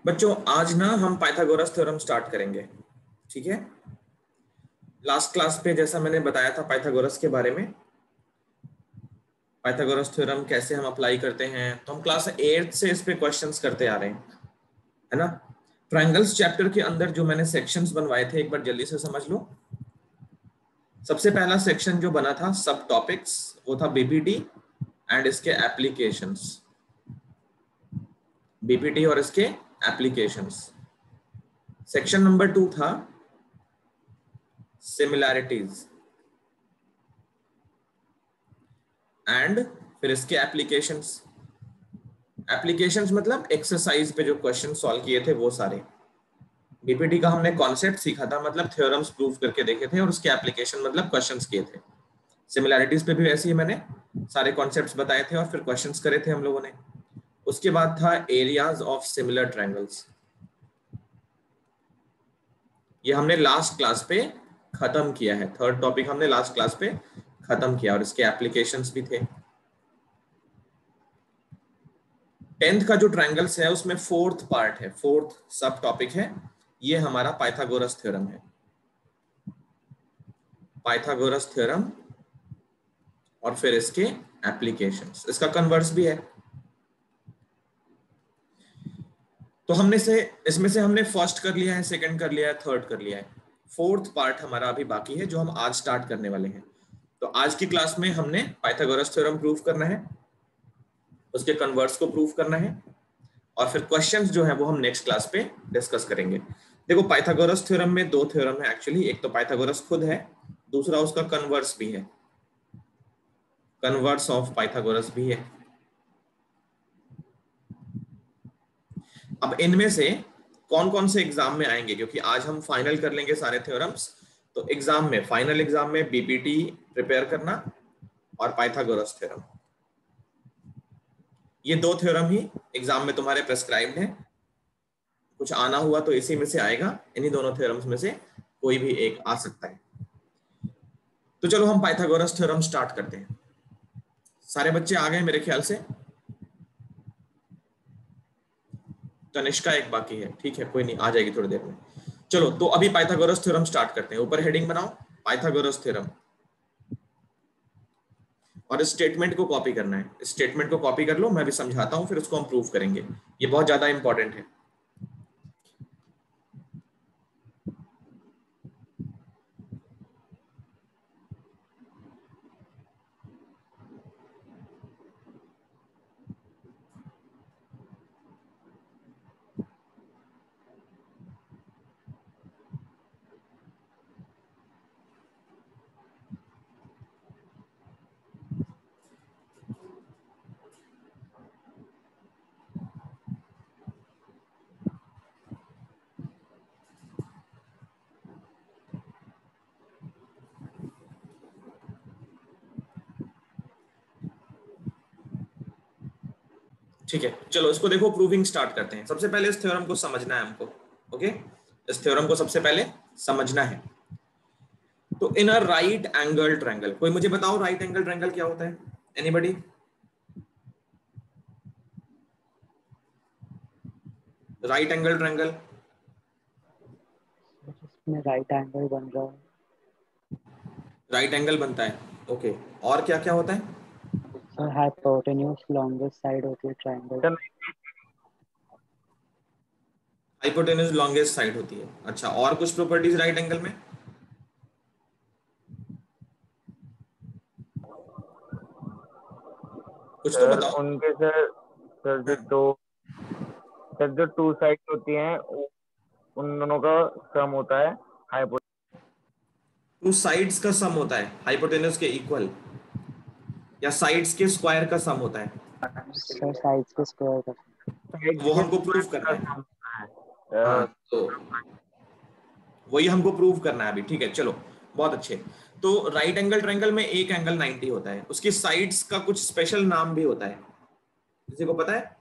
बच्चों आज ना हम पाइथागोरस थ्योरम स्टार्ट करेंगे, ठीक है। लास्ट क्लास पे जैसा मैंने बताया था पाइथागोरस के बारे में, पाइथागोरस थ्योरम कैसे हम अप्लाई करते हैं, तो हम क्लास 8 से इस पे क्वेश्चंस करते आ रहे हैं, है ना। ट्रायंगल्स चैप्टर के अंदर जो मैंने सेक्शंस बनवाए थे एक बार जल्दी से समझ लो। सबसे पहला सेक्शन जो बना था सब टॉपिक्स, वो था बीपीटी एंड इसके एप्लीकेशंस, बीपीटी और इसके एप्लीकेशंस। सेक्शन नंबर 2 था सिमिलैरिटीज एंड फिर इसके एप्लीकेशंस। एप्लीकेशंस मतलब एक्सरसाइज पे जो क्वेश्चन सॉल्व किए थे वो सारे। बीपीटी का हमने कॉन्सेप्ट सीखा था, मतलब थ्योरम्स प्रूव करके देखे थे, और उसके एप्लीकेशन मतलब क्वेश्चंस किए थे। सिमिलैरिटीज पे भी वैसे ही मैंने सारे कॉन्सेप्ट्स बताए थे और फिर क्वेश्चंस करे थे हम लोगों ने। उसके बाद था एरियाज ऑफ सिमिलर ट्रायंगल्स, ये हमने लास्ट क्लास पे खत्म किया है। थर्ड टॉपिक हमने लास्ट क्लास पे खत्म किया और इसके एप्लीकेशंस भी थे। 10th का जो ट्रायंगल्स है उसमें फोर्थ पार्ट है, फोर्थ सब टॉपिक है, ये हमारा पाइथागोरस थ्योरम है। पाइथागोरस थ्योरम और फिर इसके एप्लीकेशंस, इसका कन्वर्स भी है। तो हमने से इसमें से हमने फर्स्ट कर लिया है, सेकंड कर लिया है, थर्ड कर लिया है। फोर्थ पार्ट हमारा अभी बाकी है जो हम आज स्टार्ट करने वाले हैं। तो आज की क्लास में हमने पाइथागोरस थ्योरम प्रूव करना है, उसके कन्वर्स को प्रूव करना है, और फिर क्वेश्चंस जो है वो हम नेक्स्ट क्लास पे डिस्कस करेंगे। देखो पाइथागोरस थ्योरम में दो थ्योरम है एक्चुअली, एक तो पाइथागोरस खुद है, दूसरा उसका कन्वर्स भी है, कन्वर्स ऑफ पाइथागोरस भी है। अब इनमें से कौन कौन से एग्जाम में आएंगे, क्योंकि आज हम फाइनल कर लेंगे सारे थ्योरम्स, तो एग्जाम में, फाइनल एग्जाम में बीपीटी प्रिपेयर करना और पाइथागोरस थ्योरम, ये दो थ्योरम ही एग्जाम में तुम्हारे प्रेस्क्राइब्ड है। कुछ आना हुआ तो इसी में से आएगा, इन्हीं दोनों थ्योरम्स में से कोई भी एक आ सकता है। तो चलो हम पाइथागोरस थ्योरम स्टार्ट करते हैं। सारे बच्चे आ गए मेरे ख्याल से, तनिष्का एक बाकी है, ठीक है कोई नहीं, आ जाएगी थोड़ी देर में। चलो तो अभी पाइथागोरस थ्योरम स्टार्ट करते हैं। ऊपर हेडिंग बनाओ पाइथागोरस थ्योरम, और इस स्टेटमेंट को कॉपी करना है। इस स्टेटमेंट को कॉपी कर लो, मैं भी समझाता हूं, फिर उसको हम प्रूव करेंगे। ये बहुत ज्यादा इंपॉर्टेंट है। ठीक है चलो इसको देखो, प्रूविंग स्टार्ट करते हैं। सबसे पहले इस थ्योरम को समझना है हमको, ओके। इस थ्योरम को सबसे पहले समझना है। तो इन अ राइट एंगल ट्रायंगल, कोई मुझे बताओ राइट एंगल ट्रायंगल क्या होता है? एनीबॉडी? राइट एंगल ट्रायंगल, इसमें राइट एंगल बन रहा है, राइट एंगल बनता है, ओके। और क्या क्या होता है? सर हाइपोटेन्यूज लॉन्गेस्ट साइड होती है ट्रायंगल। हाइपोटेन्यूज लॉन्गेस्ट साइड होती है, अच्छा। और कुछ प्रॉपर्टीज राइट एंगल में? कुछ तो सर बताओ। उनके सर जो टू साइड होती हैं उन दोनों का सम होता है हाइपोटेन्यूज। टू साइड्स का सम होता है हाइपोटेन्यूज के इक्वल, या साइड्स के स्क्वायर का सम होता है? सर साइड्स के स्क्वायर का। वो हमको प्रूव करना है। हाँ तो वही हमको प्रूव करना है अभी, ठीक है चलो बहुत अच्छे। तो राइट एंगल ट्रायंगल में एक एंगल 90 होता है, उसकी साइड्स का कुछ स्पेशल नाम भी होता है, किसी को पता है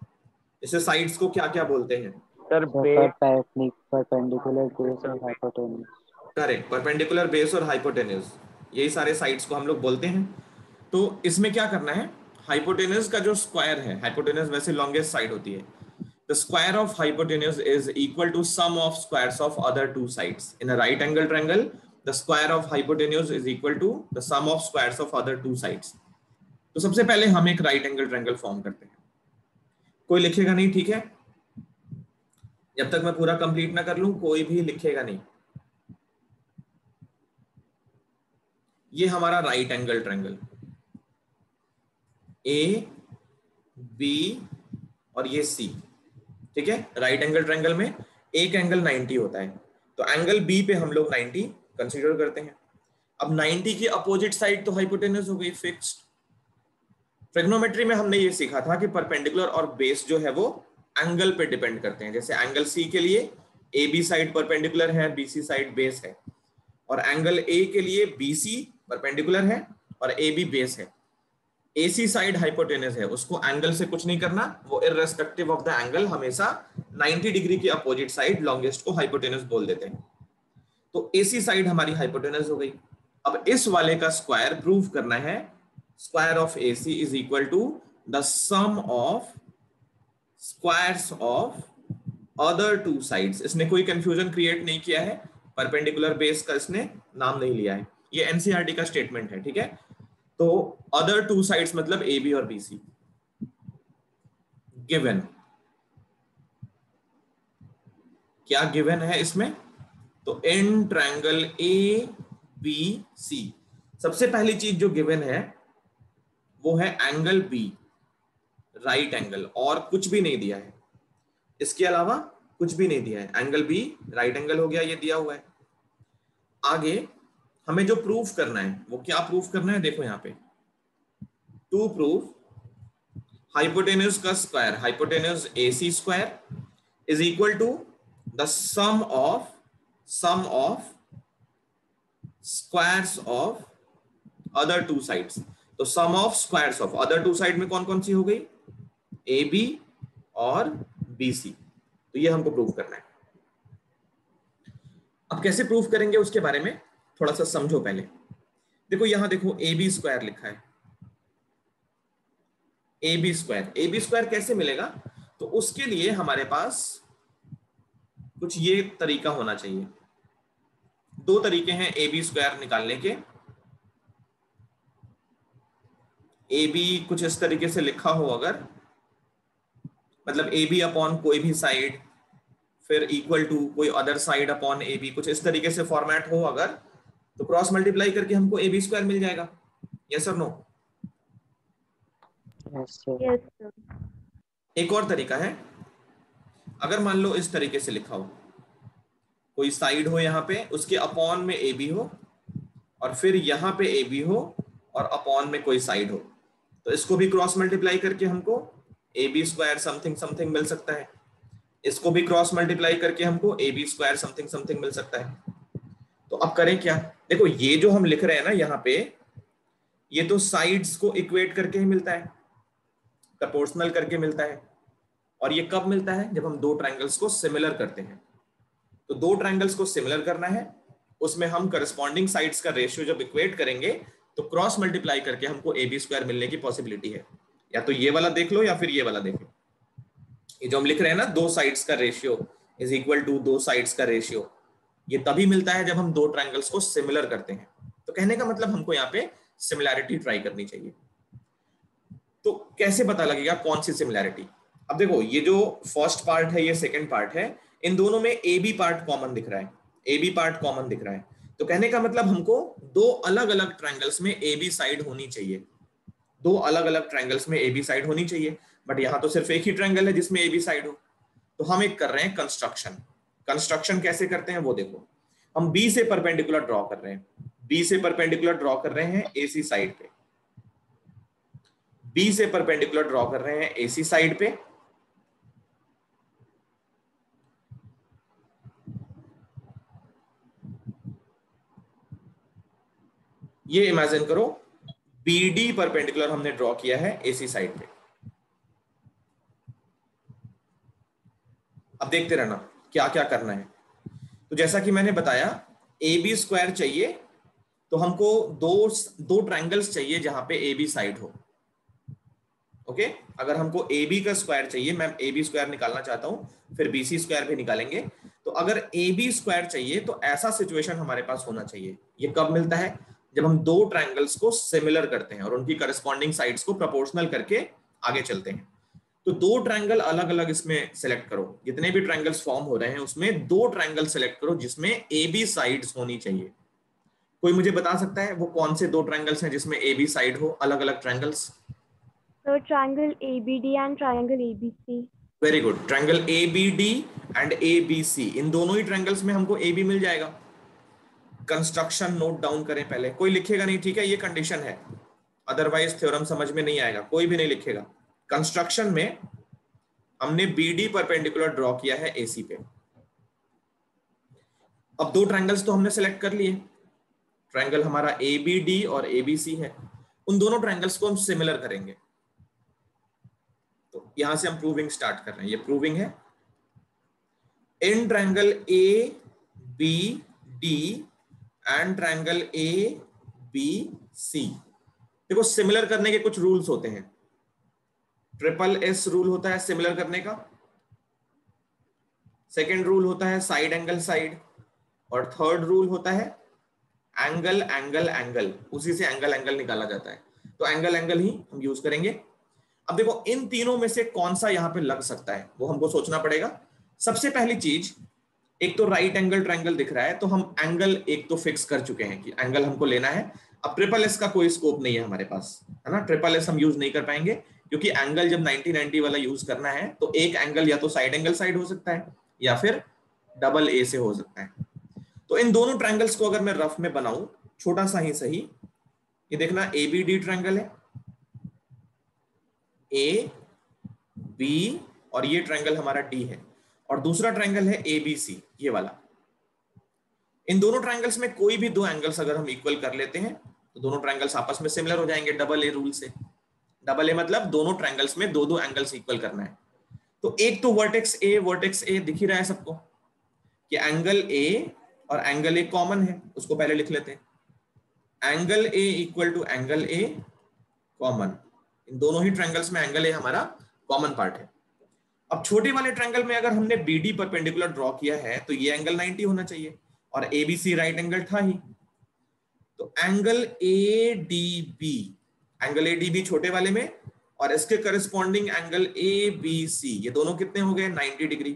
इसे साइड्स को क्या क्या बोलते हैं? सर परपेंडिकुलर बेस और हाइपोटेन्यूज। करेक्ट, परपेंडिकुलर बेस और हाइपोटेन्यूज, यही सारे साइड्स को हम लोग बोलते हैं। तो इसमें क्या करना है, हाइपोटेन्यूज का जो स्क्वायर है, हाइपोटेन्यूज वैसे लॉन्गेस्ट साइड होती है, the square of hypotenuse is equal to sum of squares of other two sides. In a right angle triangle, the square of hypotenuse is equal to the sum of squares of other two sides. तो सबसे पहले हम एक right angle triangle form करते हैं. कोई लिखेगा नहीं, ठीक है? जब तक मैं पूरा कंप्लीट ना कर लूं कोई भी लिखेगा नहीं. ये हमारा right angle triangle A B और ये सी, ठीक है? राइट एंगल ट्रायंगल में एक एंगल 90 होता है, तो एंगल बी पे हम लोग 90 कंसीडर करते हैं. अब 90 की अपोजिट साइड तो हाइपोटेन्यूज हो गई फिक्स्ड. ट्रिग्नोमेट्री में हमने ये सीखा था कि परपेंडिकुलर और बेस जो है वो एंगल पे डिपेंड करते हैं. जैसे एंगल सी के लिए ए बी साइड परपेंडिकुलर है, बी सी साइड बेस है, और एंगल ए के लिए बी सी परपेंडिकुलर है और ए बी बेस है. AC साइड हाइपोटेन्यूज है, उसको एंगल से कुछ नहीं करना, वो इररेस्पेक्टिव ऑफ द एंगल हमेशा 90 डिग्री की अपोजिट साइड लॉन्गेस्ट को हाइपोटेन्यूज बोल देते हैं. तो AC साइड हमारी हाइपोटेन्यूज हो गई. अब इस वाले का स्क्वायर प्रूव करना है. Square of AC is equal to the sum of squares of other two sides. इसने कोई कंफ्यूजन क्रिएट नहीं किया है, परपेंडिकुलर बेस का इसने नाम नहीं लिया है. ये NCERT का स्टेटमेंट है, ठीक है? तो अदर टू साइड्स मतलब ए बी और बी सी. गिवन, क्या गिवन है इसमें? तो in triangle A B C सबसे पहली चीज जो गिवन है वो है एंगल बी, राइट एंगल, और कुछ भी नहीं दिया है. इसके अलावा कुछ भी नहीं दिया है. एंगल बी राइट एंगल हो गया, ये दिया हुआ है. आगे हमें जो प्रूफ करना है वो क्या प्रूफ करना है? देखो यहाँ पे, टू प्रूफ हाइपोटेन्यूज का square, hypotenuse AC square is equal to the sum of squares of other two sides. तो sum of squares of other two side में कौन कौन सी हो गई? AB और BC. तो ये हमको प्रूफ करना है. अब कैसे प्रूफ करेंगे उसके बारे में थोड़ा सा समझो पहले. देखो यहां देखो AB स्क्वायर लिखा है. AB स्क्वायर कैसे मिलेगा? तो उसके लिए हमारे पास कुछ ये तरीका होना चाहिए. दो तरीके हैं AB स्क्वायर निकालने के. AB कुछ इस तरीके से लिखा हो अगर, मतलब AB अपॉन कोई भी साइड, फिर इक्वल टू कोई अदर साइड अपॉन AB, कुछ इस तरीके से फॉर्मेट हो अगर, तो क्रॉस मल्टीप्लाई करके हमको AB स्क्वायर मिल जाएगा. यस और नो? Yes sir. एक और तरीका है, अगर मान लो इस तरीके से लिखा हो, कोई साइड हो यहाँ पे, उसके अपॉन में AB हो, और फिर यहाँ पे AB हो और अपॉन में कोई साइड हो, तो इसको भी क्रॉस मल्टीप्लाई करके हमको AB स्क्वायर समथिंग समथिंग मिल सकता है. इसको भी क्रॉस मल्टीप्लाई करके हमको AB स्क्वायर समथिंग समथिंग मिल सकता है. तो अब करें क्या? देखो ये जो हम लिख रहे हैं ना यहाँ पे, ये तो साइड्स को इक्वेट करके ही मिलता है, प्रोपोर्शनल करके मिलता है. और ये कब मिलता है? जब हम दो ट्रायंगल्स को सिमिलर करते हैं. तो दो ट्रायंगल्स को सिमिलर करना है, उसमें हम करस्पॉन्डिंग साइड्स का रेशियो जब इक्वेट करेंगे तो क्रॉस मल्टीप्लाई करके हमको AB स्क्वायर मिलने की पॉसिबिलिटी है. या तो ये वाला देख लो या फिर ये वाला देख लो. ये जो हम लिख रहे हैं ना, दो साइड्स का रेशियो इज इक्वल टू दो साइड्स का रेशियो, ये तभी मिलता है जब हम दो ट्रायंगल्स को सिमिलर करते हैं. तो कहने का मतलब हमको यहाँ पे सिमिलैरिटी ट्राई करनी चाहिए. तो कैसे पता लगेगा कौन सी सिमिलैरिटी? अब देखो ये जो फर्स्ट पार्ट है, ये सेकंड पार्ट है, इन दोनों में AB पार्ट कॉमन दिख रहा है, AB पार्ट कॉमन दिख रहा है. तो कहने का मतलब हमको दो अलग अलग ट्रायंगल्स में AB साइड होनी चाहिए, दो अलग अलग ट्रायंगल्स में AB साइड होनी चाहिए. बट यहाँ तो सिर्फ एक ही ट्रायंगल है जिसमें AB साइड हो. तो हम एक कर रहे हैं कंस्ट्रक्शन. कंस्ट्रक्शन कैसे करते हैं वो देखो. हम B से परपेंडिकुलर ड्रॉ कर रहे हैं, B से परपेंडिकुलर ड्रॉ कर रहे हैं AC साइड पे, B से परपेंडिकुलर ड्रॉ कर रहे हैं AC साइड पे. ये इमेजिन करो BD परपेंडिकुलर हमने ड्रॉ किया है AC साइड पे. अब देखते रहना क्या क्या करना है. तो जैसा कि मैंने बताया, AB स्क्वायर चाहिए तो हमको दो ट्रायंगल्स चाहिए जहां पे AB साइड हो. ओके अगर हमको ए बी का स्क्वायर चाहिए, मैं ए बी स्क्वायर निकालना चाहता हूं, फिर बी सी स्क्वायर भी निकालेंगे, तो अगर ए बी स्क्वायर चाहिए तो ऐसा सिचुएशन हमारे पास होना चाहिए। ये कब मिलता है? जब हम दो ट्रायंगल्स को सिमिलर करते हैं और उनकी करस्पॉन्डिंग साइड्स को प्रोपोर्शनल करके आगे चलते हैं। तो दो ट्रायंगल अलग अलग इसमें सिलेक्ट करो, जितने भी ट्रायंगल्स फॉर्म हो रहे हैं उसमें दो ट्रायंगल सिलेक्ट करो जिसमें ए बी साइड्स होनी चाहिए। कोई मुझे बता सकता है वो कौन से दो ट्रायंगल्स हैं जिसमें ए बी साइड हो, अलग अलग triangles? So triangle ABD and triangle ABC. Very good, triangle ABD and ABC, इन दोनों ही ट्रायंगल्स में हमको AB मिल जाएगा। कंस्ट्रक्शन नोट डाउन करें पहले, कोई लिखेगा नहीं, ठीक है, ये कंडीशन है, अदरवाइज थ्योरम समझ में नहीं आएगा, कोई भी नहीं लिखेगा। कंस्ट्रक्शन में हमने BD परपेंडिकुलर ड्रॉ किया है AC पे। अब दो ट्रायंगल्स तो हमने सेलेक्ट कर लिए, ट्रायंगल हमारा ABD और ABC है, उन दोनों ट्रायंगल्स को हम सिमिलर करेंगे। तो यहां से हम प्रूविंग स्टार्ट कर रहे हैं, ये प्रूविंग है। इन triangle ABD and triangle ABC, देखो सिमिलर करने के कुछ रूल्स होते हैं। ट्रिपल S रूल होता है सिमिलर करने का, सेकेंड रूल होता है साइड एंगल साइड, और थर्ड रूल होता है एंगल एंगल एंगल, उसी से एंगल एंगल निकाला जाता है, तो एंगल एंगल ही हम यूज करेंगे। अब देखो इन तीनों में से कौन सा यहां पे लग सकता है वो हमको सोचना पड़ेगा। सबसे पहली चीज, एक तो राइट एंगल ट्रायंगल दिख रहा है, तो हम एंगल एक तो फिक्स कर चुके हैं कि एंगल हमको लेना है। अब ट्रिपल एस का कोई स्कोप नहीं है हमारे पास, है ना, ट्रिपल एस हम यूज नहीं कर पाएंगे क्योंकि एंगल जब 90-90 वाला यूज करना है तो एक एंगल या तो साइड एंगल साइड हो सकता है या फिर डबल ए से हो सकता है। तो इन दोनों ट्रायंगल्स को अगर मैं रफ में बनाऊं, छोटा सा ही सही, ये देखना ABD ट्रायंगल है, A B, और ये ट्रायंगल हमारा D है, और दूसरा ट्रायंगल है ABC, ये वाला। इन दोनों ट्रायंगल्स में कोई भी दो एंगल्स अगर हम इक्वल कर लेते हैं तो दोनों ट्रायंगल्स आपस में सिमिलर हो जाएंगे डबल ए रूल से। डबल ए मतलब दोनों ट्रायंगल्स में दो दो एंगल्स इक्वल करना है। तो एक तो वर्टेक्स ए दिख ही रहा है सबको कि एंगल A और एंगल A कॉमन है, उसको पहले लिख लेते हैं। Angle A equal to angle A common, इन दोनों ही ट्रायंगल्स में एंगल A हमारा कॉमन पार्ट है। अब छोटे वाले ट्रायंगल में अगर हमने BD परपेंडिकुलर ड्रॉ किया है तो ये एंगल 90 होना चाहिए, और ABC राइट एंगल था ही, तो एंगल ADB छोटे वाले में और इसके करस्पॉन्डिंग एंगल ABC, ये दोनों कितने हो गए? 90 डिग्री।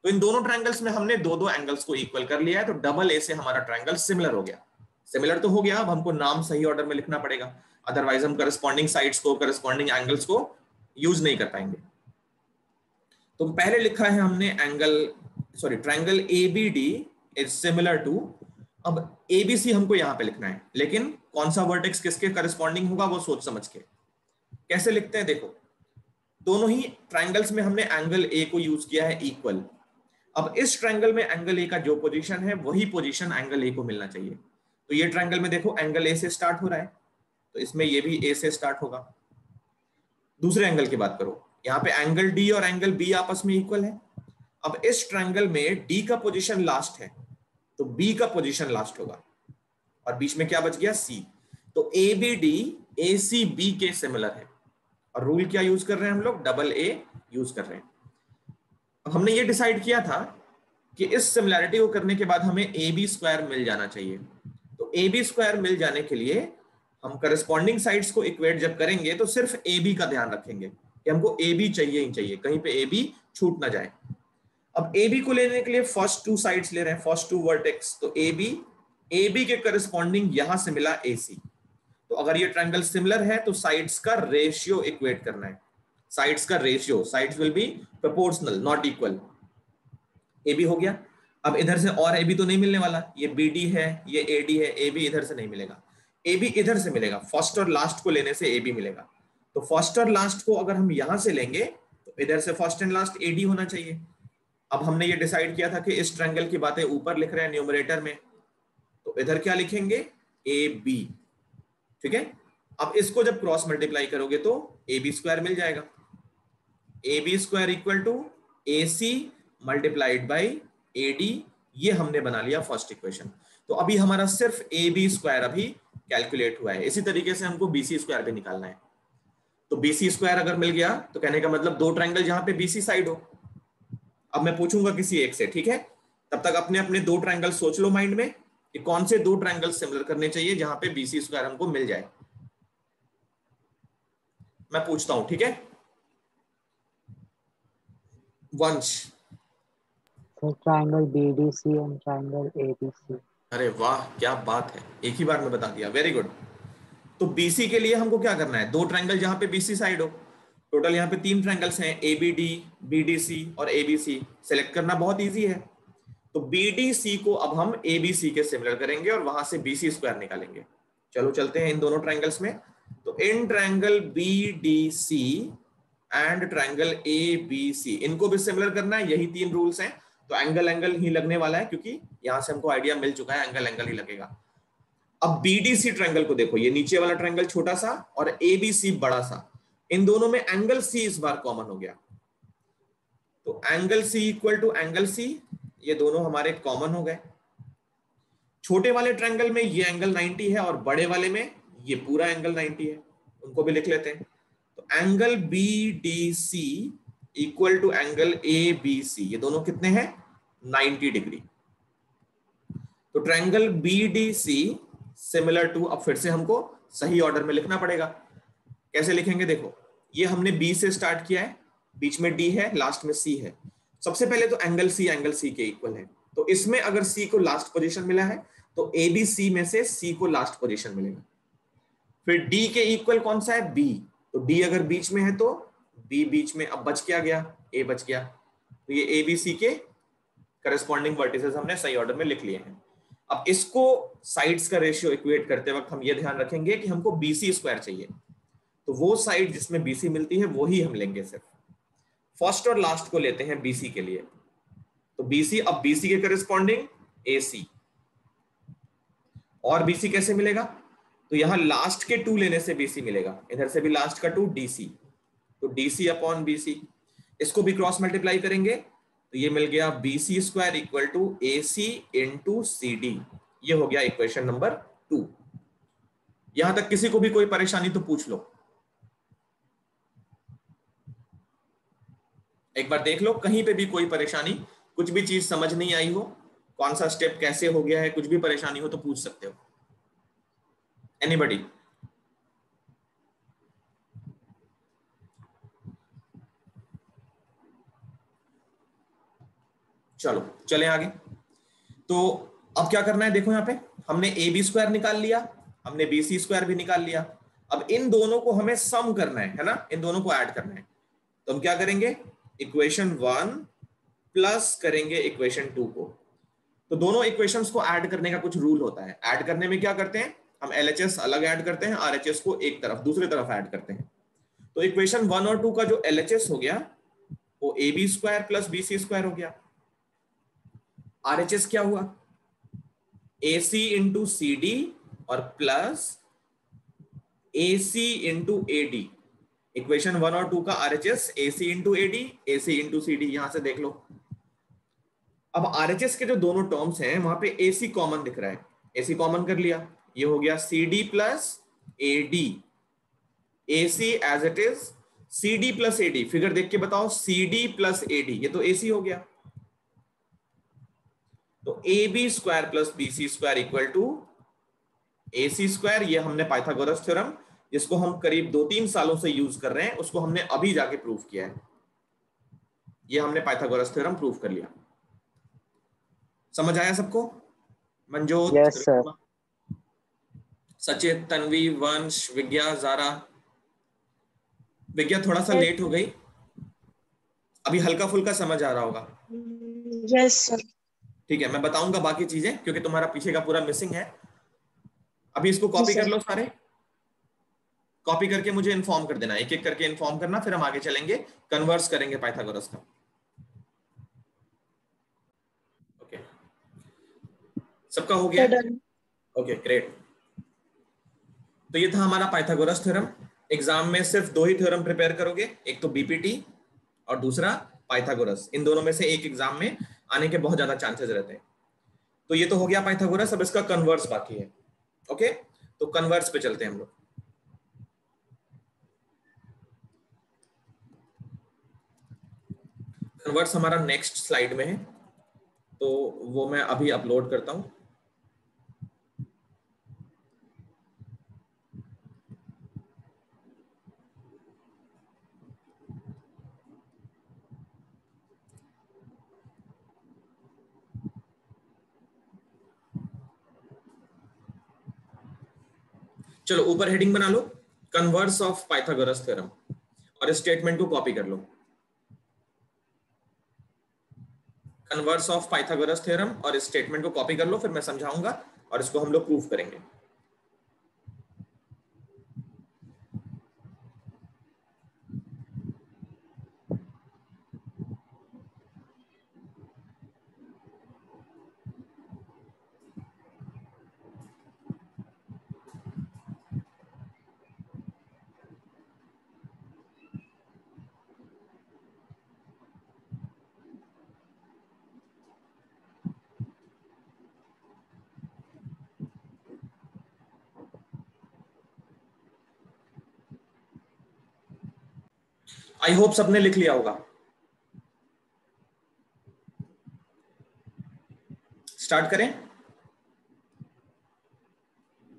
तो इन दोनों ट्रायंगल्स में हमने दो दो एंगल्स को इक्वल कर लिया है, तो डबल ए से हमारा ट्रायंगल सिमिलर हो गया। सिमिलर तो हो गया, अब हमको नाम सही ऑर्डर में लिखना पड़ेगा, अदरवाइज हम करस्पॉन्डिंग साइड्स को, करस्पॉन्डिंग एंगल्स को यूज नहीं कर पाएंगे। तो पहले लिखा है हमने triangle ABD is similar to, अब ABC हमको यहां पे लिखना है, लेकिन कौन सा वर्टेक्स किसके करस्पॉन्डिंग होगा वो सोच समझ के। कैसे लिखते हैं देखो, दोनों ही ट्रायंगल्स में हमने एंगल A को यूज किया है इक्वल। अब इस ट्रायंगल में एंगल A का जो पोजीशन है वही पोजीशन एंगल A को मिलना चाहिए। तो ये ट्रायंगल में देखो एंगल A से स्टार्ट हो रहा है, तो इसमें ये भी A से स्टार्ट होगा। दूसरे एंगल की बात करो, यहाँ पे एंगल D और एंगल B आपस में इक्वल है। अब इस ट्रायंगल में D का पोजीशन लास्ट है तो B का पोजीशन लास्ट होगा, और बीच में क्या बच गया? C। तो ABD ACB के सिमिलर है, और रूल क्या यूज कर रहे हैं हम लोग? डबल A यूज कर रहे हैं। अब हमने ये डिसाइड किया था कि इस सिमिलैरिटी को करने के बाद हमें AB स्क्वायर मिल जाना चाहिए। तो AB स्क्वायर मिल जाने के लिए हम करस्पॉन्डिंग साइड्स को इक्वेट जब करेंगे तो सिर्फ AB का ध्यान रखेंगे कि हमको AB चाहिए ही चाहिए, कहीं पे AB छूट ना जाए। अब AB को लेने के लिए फर्स्ट टू साइड्स ले रहे हैं, फर्स्ट टू वर्टेक्स, तो AB के करस्पॉन्डिंग यहां से मिला AC। तो अगर ये ट्रायंगल सिमिलर है तो साइड्स का रेशियो इक्वेट करना है, साइड्स का ratio, sides will be proportional not equal. AB हो गया। अब इधर से और AB तो नहीं मिलने वाला, ये BD है, ये AD है, AB इधर से नहीं मिलेगा, AB इधर से मिलेगा, फर्स्ट और लास्ट को लेने से AB मिलेगा। तो फर्स्ट और लास्ट को अगर हम यहां से लेंगे तो इधर से फर्स्ट एंड लास्ट AD होना चाहिए। अब हमने ये डिसाइड किया था कि इस ट्रायंगल की बातें ऊपर लिख रहे हैं न्यूमरेटर में, तो इधर क्या लिखेंगे? AB, ठीक है। अब इसको जब क्रॉस मल्टीप्लाई करोगे तो AB स्क्वायर मिल जाएगा। AB square equal to AC multiplied by AD, ये हमने बना लिया फर्स्ट इक्वेशन। तो अभी हमारा सिर्फ AB स्क्वायर अभी कैलकुलेट हुआ है। इसी तरीके से हमको BC स्क्वायर भी निकालना है। तो BC स्क्वायर अगर मिल गया तो कहने का मतलब दो ट्रायंगल जहां पे BC साइड हो। अब मैं पूछूंगा किसी एक से, ठीक है? तब तक अपने अपने दो ट्रायंगल सोच लो माइंड में कि कौन से दो ट्रायंगल सिमिलर करने चाहिए जहां पे BC स्क्वायर हमको मिल जाए। मैं पूछता हूं, ठीक है? वंश। So triangle BDC and triangle ABC. अरे वाह, क्या बात है, एक ही बार में बता दिया, वेरी गुड। तो BC के लिए हमको क्या करना है? दो ट्रायंगल जहां पे BC साइड हो। टोटल यहाँ पे तीन ट्रायंगल्स हैं, ABD, BDC और ABC। सेलेक्ट करना बहुत इजी है। तो BDC को अब हम ABC के सिमिलर करेंगे और वहां से BC स्क्वायर निकालेंगे। चलो चलते हैं इन दोनों ट्रायंगल्स में। तो in triangle BDC and triangle ABC, इनको भी सिमिलर करना है, यही तीन रूल्स हैं। तो एंगल एंगल ही लगने वाला है, क्योंकि यहां से हमको आइडिया मिल चुका है एंगल एंगल ही लगेगा। अब BDC ट्रायंगल को देखो, ये नीचे वाला ट्रायंगल छोटा सा और ABC बड़ा सा, इन दोनों में एंगल C इस बार कॉमन हो गया। तो angle C equal to angle C, ये दोनों हमारे कॉमन हो गए। छोटे वाले ट्रायंगल में ये एंगल 90 है और बड़े वाले में ये पूरा एंगल 90 है, उनको भी लिख लेते हैं। तो angle BDC equal to angle ABC, ये दोनों कितने हैं? 90 डिग्री। तो ट्रायंगल BDC सिमिलर टू, अब फिर से हमको सही ऑर्डर में लिखना पड़ेगा। कैसे लिखेंगे? देखो, ये हमने B से स्टार्ट किया है, बीच में D है, लास्ट में C है। सबसे पहले तो एंगल C के इक्वल है, तो इसमें अगर C को लास्ट पोजीशन मिला है तो ABC में से C को लास्ट पोजीशन मिलेगा। फिर D के इक्वल कौन सा है? B, तो D अगर बीच में है तो B बीच में, अब बच क्या गया? A बच गया। तो ये ABC के करस्पॉन्डिंग वर्टिसेस हमने सही ऑर्डर में लिख लिए हैं। अब इसको साइड्स का रेशियो इक्वेट करते वक्त हम ये ध्यान रखेंगे कि हमको BC स्क्वायर चाहिए, तो वो साइड जिसमें BC मिलती है वो ही हम लेंगे। सिर्फ फर्स्ट और लास्ट को लेते हैं BC के लिए। तो BC, अब BC के करस्पॉन्डिंग AC, और BC कैसे मिलेगा? तो यहां लास्ट के 2 लेने से BC मिलेगा, इधर से भी लास्ट का 2, DC, तो DC अपॉन BC। इसको भी क्रॉस मल्टीप्लाई करेंगे तो ये मिल गया BC square equal to AC into CD। ये हो गया इक्वेशन नंबर 2। यहां तक किसी को भी कोई परेशानी तो पूछ लो, एक बार देख लो, कहीं पे भी कोई परेशानी, कुछ भी चीज समझ नहीं आई हो, कौन सा स्टेप कैसे हो गया है, कुछ भी परेशानी हो तो पूछ सकते हो। एनीबडी? चलो चले आगे। तो अब क्या करना है? देखो यहाँ पे हमने AB स्क्वायर निकाल लिया, हमने BC स्क्वायर भी निकाल लिया। अब इन दोनों को हमें सम करना है ना, इन दोनों को ऐड करना है। तो हम क्या करेंगे? इक्वेशन 1 प्लस करेंगे इक्वेशन 2 को। तो दोनों इक्वेशंस को ऐड करने का कुछ रूल होता है। ऐड करने में क्या करते हैं? हम LHS अलग ऐड करते हैं, RHS को एक तरफ दूसरे तरफ ऐड करते हैं। तो इक्वेशन 1 और 2 का जो LHS हो गया वो AB square plus BC square हो गया। RHS क्या हुआ? AC इंटू CD और plus AC into AD। Equation 1 और 2 का RHS AC into AD, AC into CD, यहां से देख लो। अब RHS के जो दोनों टर्म्स हैं वहां पे AC कॉमन दिख रहा है, AC कॉमन कर लिया, ये हो गया CD plus AD। AC as it is, CD plus AD, figure देख के बताओ, CD प्लस AD, ये तो AC हो गया। तो AB square plus BC square equal to AC square. ये हमने पाइथागोरस थ्योरम, जिसको हम करीब 2-3 सालों से यूज कर रहे हैं, उसको हमने अभी जाके प्रूव किया है। ये हमने पाइथागोरस थ्योरम प्रूव कर लिया। समझ आया सबको? Manjot, Yes, sir. सचित, तन्वी, वंश, विज्ञा, जारा। विज्ञा थोड़ा सा लेट हो गई, अभी हल्का फुल्का समझ आ रहा होगा। Yes sir. ठीक है, मैं बताऊंगा बाकी चीजें, क्योंकि तुम्हारा पीछे का पूरा मिसिंग है। अभी इसको कॉपी कर लो सारे, कॉपी करके मुझे इन्फॉर्म कर देना, एक एक करके इन्फॉर्म करना, फिर हम आगे चलेंगे, कन्वर्स करेंगे पाइथागोरस का। ओके, सबका हो गया? Okay great. तो ये था हमारा पाइथागोरस थ्योरम। एग्जाम में सिर्फ 2 ही थ्योरम प्रिपेयर करोगे, एक तो BPT और दूसरा पाइथागोरस। इन दोनों में से एक एग्जाम में आने के बहुत ज्यादा चांसेस रहते हैं। तो ये तो हो गया पाइथागोरस, अब इसका कन्वर्स बाकी है। ओके, तो कन्वर्स पे चलते हैं हम लोग। कन्वर्स हमारा नेक्स्ट स्लाइड में है, तो वो मैं अभी अपलोड करता हूं। चलो ऊपर हेडिंग बना लो, कन्वर्स ऑफ पाइथागोरस थ्योरम, और इस स्टेटमेंट को कॉपी कर लो। कन्वर्स ऑफ पाइथागोरस थ्योरम और इस स्टेटमेंट को कॉपी कर लो, फिर मैं समझाऊंगा और इसको हम लोग प्रूव करेंगे। आई होप सबने लिख लिया होगा। स्टार्ट करें?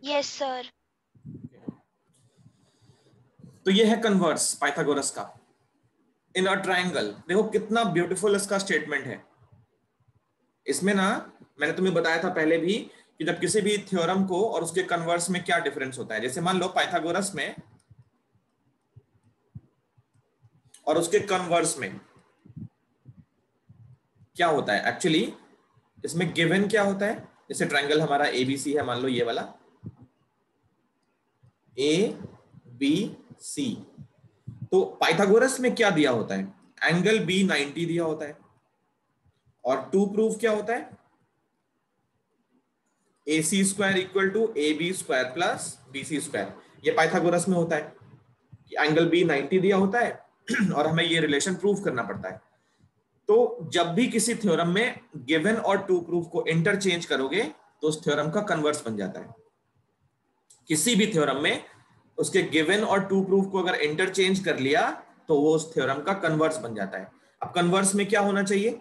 Yes, sir. तो ये है कन्वर्स पाइथागोरस का इन अ ट्रायंगल। देखो कितना ब्यूटीफुल इसका स्टेटमेंट है। इसमें ना मैंने तुम्हें बताया था पहले भी कि जब किसी भी थ्योरम को और उसके कन्वर्स में क्या डिफरेंस होता है। जैसे मान लो पाइथागोरस में और उसके कन्वर्स में क्या होता है एक्चुअली, इसमें गिवन क्या होता है। जैसे ट्रायंगल हमारा एबीसी है, मान लो ये वाला ए बी सी, तो पाइथागोरस में क्या दिया होता है, एंगल बी 90 दिया होता है, और टू प्रूफ क्या होता है, A C square equal to A B square plus B C square. ये पाइथागोरस में होता है कि एंगल बी 90 दिया होता है और हमें ये रिलेशन प्रूव करना पड़ता है। तो जब भी किसी थ्योरम में गिवन और टू प्रूफ को इंटरचेंज करोगे तो उस थ्योरम का कन्वर्स बन जाता है। किसी भी थ्योरम में उसके गिवन और टू प्रूफ को अगर इंटरचेंज कर लिया तो वो उस थ्योरम का कन्वर्स बन जाता है। अब कन्वर्स में क्या होना चाहिए,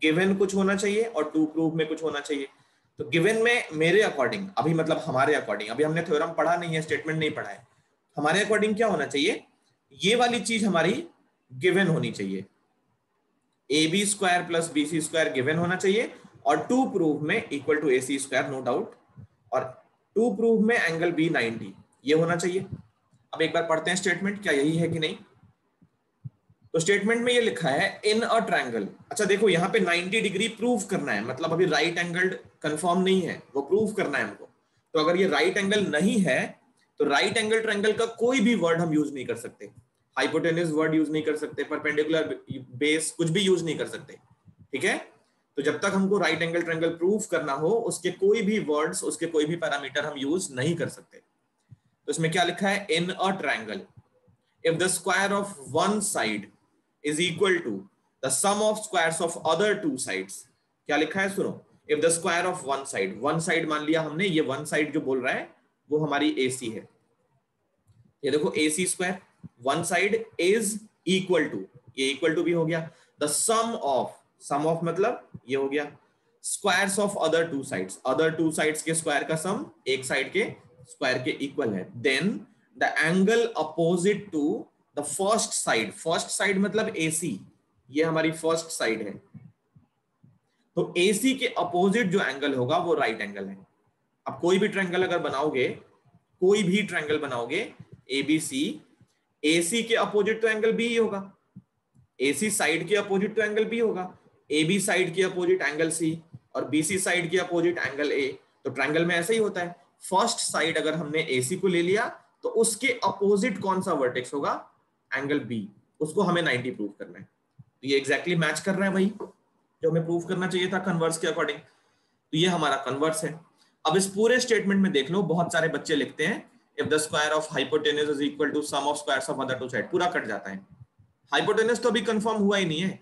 गिवन कुछ होना चाहिए और टू प्रूफ में कुछ होना चाहिए। तो गिवन में मेरे अकॉर्डिंग, अभी मतलब हमारे अकॉर्डिंग, अभी हमने थ्योरम पढ़ा नहीं है, स्टेटमेंट नहीं पढ़ा है, हमारे अकॉर्डिंग क्या होना चाहिए, ये वाली चीज हमारी गिवन होनी चाहिए, A B square plus B C square given होना चाहिए, और टू प्रूफ में equal to A C square, no doubt, और टू प्रूफ में एंगल बी 90 ये होना चाहिए। अब एक बार पढ़ते हैं स्टेटमेंट, क्या यही है कि नहीं। तो स्टेटमेंट में ये लिखा है इन अ ट्रायंगल। अच्छा देखो यहाँ पे 90 डिग्री प्रूव करना है, मतलब अभी राइट एंगल कंफर्म नहीं है, वो प्रूव करना है हमको। तो अगर ये राइट एंगल नहीं है तो राइट एंगल ट्रायंगल का कोई भी वर्ड हम यूज नहीं कर सकते, हाइपोटेन्यूज वर्ड यूज नहीं कर सकते, परपेंडिकुलर बेस कुछ भी यूज नहीं कर सकते, ठीक है। तो जब तक हमको राइट एंगल ट्रायंगल प्रूव करना हो उसके कोई भी वर्ड्स, उसके कोई भी पैरामीटर हम यूज नहीं कर सकते। तो इसमें क्या लिखा है, in a triangle if the square of one side is equal to the sum of squares of other two sides। क्या लिखा है सुनो, if the square of one side मान लिया हमने, ये one side जो बोल रहा है वो हमारी AC है। ये देखो AC square, one side is equal to, ये equal to भी हो गया, the sum of मतलब ये हो गया, squares of other two sides के स्क्वायर का सम एक साइड के स्क्वायर के इक्वल है, then the angle opposite to the first side मतलब AC, ये हमारी फर्स्ट साइड है। तो AC के अपोजिट जो एंगल होगा वो राइट एंगल है। अब कोई भी ट्रायंगल अगर बनाओगे, कोई भी ट्रायंगल बनाओगे ABC, AC के अपोजिट तो एंगल B ही होगा, AC साइड के अपोजिट तो एंगल B होगा, AB साइड के अपोजिट एंगल C, और BC साइड के अपोजिट एंगल A। तो ट्रायंगल में ऐसा ही होता है, फर्स्ट साइड अगर हमने AC को ले लिया तो उसके अपोजिट कौन सा वर्टेक्स होगा, एंगल B, उसको हमें 90 प्रूव करना है। तो ये एग्जैक्टली मैच कर रहा है वही जो हमें प्रूव करना चाहिए था कन्वर्स के अकॉर्डिंग। तो ये हमारा कन्वर्स है। अब इस पूरे स्टेटमेंट में देख लो, बहुत सारे बच्चे लिखते हैं if the square of hypotenuse is equal to sum of squares of other two side, पूरा कट जाता है। हाइपोटेन्यूज तो अभी कंफर्म हुआ ही नहीं है।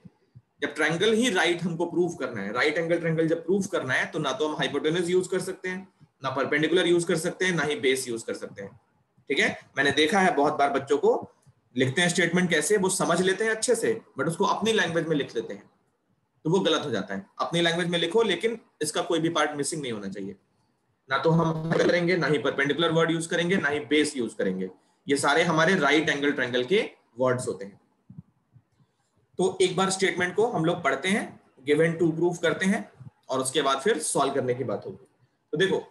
जब ट्रायंगल ही राइट हमको प्रूव करना है, राइट एंगल ट्रायंगल जब प्रूव करना है, तो ना तो हम हाइपोटेन्यूज यूज कर सकते हैं, ना परपेंडिकुलर यूज कर सकते हैं, ना ही बेस यूज कर सकते हैं, ठीक है। मैंने देखा है बहुत बार बच्चों को लिखते हैं स्टेटमेंट कैसे, वो समझ लेते हैं अच्छे से बट उसको अपनी लैंग्वेज में लिख लेते हैं, तो वो गलत हो जाता है। अपनी लैंग्वेज में लिखो लेकिन इसका कोई भी पार्ट मिसिंग नहीं होना चाहिए। ना तो हम करेंगे, ना ही परपेंडिकुलर वर्ड यूज करेंगे, ना ही बेस यूज करेंगे। ये सारे हमारे राइट एंगल ट्रायंगल के वर्ड्स होते हैं। तो एक बार स्टेटमेंट को हम लोग पढ़ते हैं, गिवन टू प्रूफ करते हैं और उसके बाद फिर सॉल्व करने की बात होगी। तो देखो,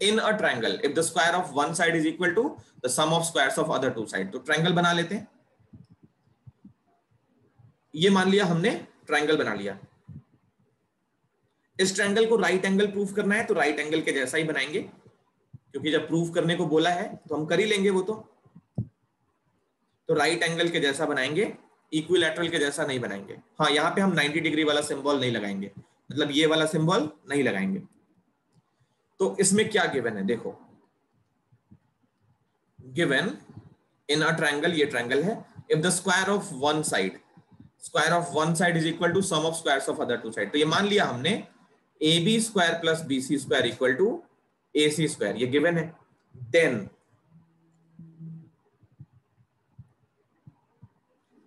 in a triangle if the square of one side is equal to the sum of squares of other two side. तो ट्रायंगल बना लेते हैं। ये मान लिया हमने ट्रायंगल बना लिया। इस ट्रायंगल को राइट एंगल प्रूफ करना है तो राइट एंगल के जैसा ही बनाएंगे, क्योंकि जब प्रूफ करने को बोला है तो हम कर ही लेंगे वो। तो राइट एंगल के जैसा बनाएंगे, इक्विलैटरल के जैसा नहीं बनाएंगे। हाँ, यहाँ पे हम 90 डिग्री वाला सिंबल नहीं लगाएंगे, मतलब ये वाला सिंबल नहीं लगाएंगे। तो इसमें क्या गिवन है देखो, गिवन इन अ ट्रायंगल, ये ट्रायंगल है, if the square of one side is equal to sum of squares of other two side. तो ये मान लिया हमने AB square plus BC square equal to AC square, ये गिवन है।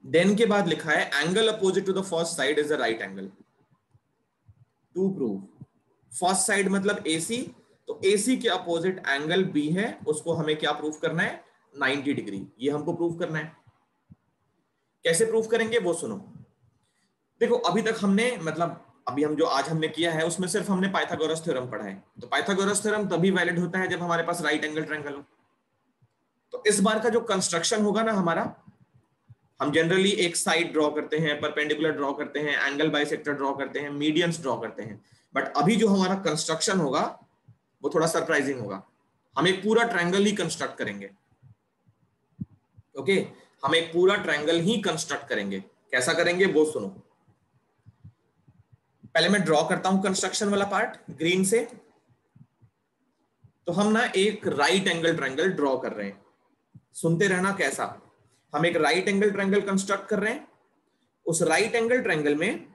Then के बाद लिखा है angle opposite to the first side is a right angle. To prove, first side मतलब AC, तो AC के अपोजिट एंगल B है, उसको हमें क्या प्रूफ करना है, 90 डिग्री। ये हमको प्रूफ करना है। कैसे प्रूफ करेंगे वो सुनो। देखो, अभी तक हमने, मतलब अभी हम जो आज हमने किया है उसमें सिर्फ हमने पाइथागोरस थ्योरम पढ़ा है। तो पाइथागोरस थ्योरम तभी वैलिड होता है जब हमारे पास राइट एंगल ट्रायंगल हो। तो इस बार का जो कंस्ट्रक्शन होगा ना हमारा, हम जनरली एक साइड ड्रॉ करते हैं, परपेंडिकुलर ड्रॉ करते हैं, एंगल बाइसेक्टर ड्रॉ करते हैं, मीडियंस ड्रॉ करते हैं। बट अभी जो हमारा कंस्ट्रक्शन होगा वो थोड़ा सरप्राइजिंग होगा। हम एक पूरा ट्रायंगल ही कंस्ट्रक्ट करेंगे। ओके, हम एक पूरा ट्रायंगल ही कंस्ट्रक्ट करेंगे। कैसा करेंगे वो सुनो। पहले मैं ड्रॉ करता हूं कंस्ट्रक्शन वाला पार्ट ग्रीन से। तो हम ना एक राइट एंगल ट्रायंगल ड्रॉ कर रहे हैं, सुनते रहना कैसा। हम एक राइट एंगल ट्रायंगल कंस्ट्रक्ट कर रहे हैं। उस राइट एंगल ट्रायंगल में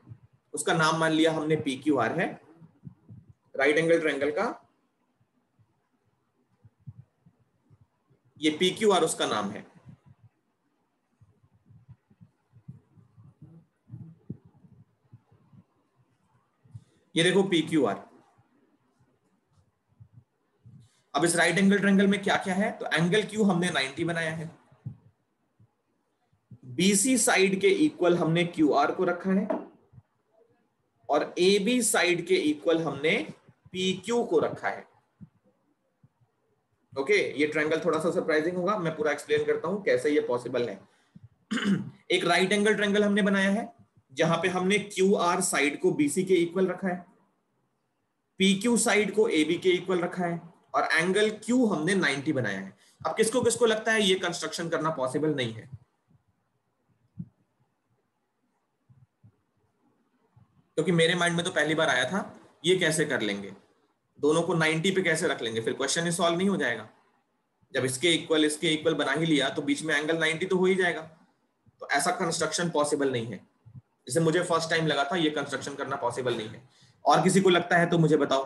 उसका नाम मान लिया हमने PQR है, राइट एंगल ट्रायंगल का ये PQR उसका नाम है। ये देखो PQR। अब इस राइट एंगल ट्रायंगल में क्या क्या है, तो एंगल Q हमने 90 बनाया है। BC साइड के इक्वल हमने QR को रखा है और AB साइड के इक्वल हमने PQ को रखा है। ओके, ये ट्रायंगल थोड़ा सा सरप्राइजिंग होगा, मैं पूरा एक्सप्लेन करता हूं कैसे ये पॉसिबल है। एक राइट एंगल ट्रायंगल हमने बनाया है जहां पे हमने QR साइड को BC के इक्वल रखा है, PQ साइड को AB के इक्वल रखा है और एंगल Q हमने 90 बनाया है। अब किसको किसको लगता है ये कंस्ट्रक्शन करना पॉसिबल नहीं है? क्योंकि मेरे माइंड में तो पहली बार आया था ये कैसे कर लेंगे, दोनों को 90 पे कैसे रख लेंगे, फिर क्वेश्चन ही सॉल्व नहीं हो जाएगा। जब इसके इक्वल बना ही लिया तो बीच में एंगल 90 तो हो ही जाएगा। तो ऐसा कंस्ट्रक्शन पॉसिबल नहीं है। इसे मुझे फर्स्ट टाइम लगा था ये कंस्ट्रक्शन करना पॉसिबल नहीं है। और किसी को लगता है तो मुझे बताओ।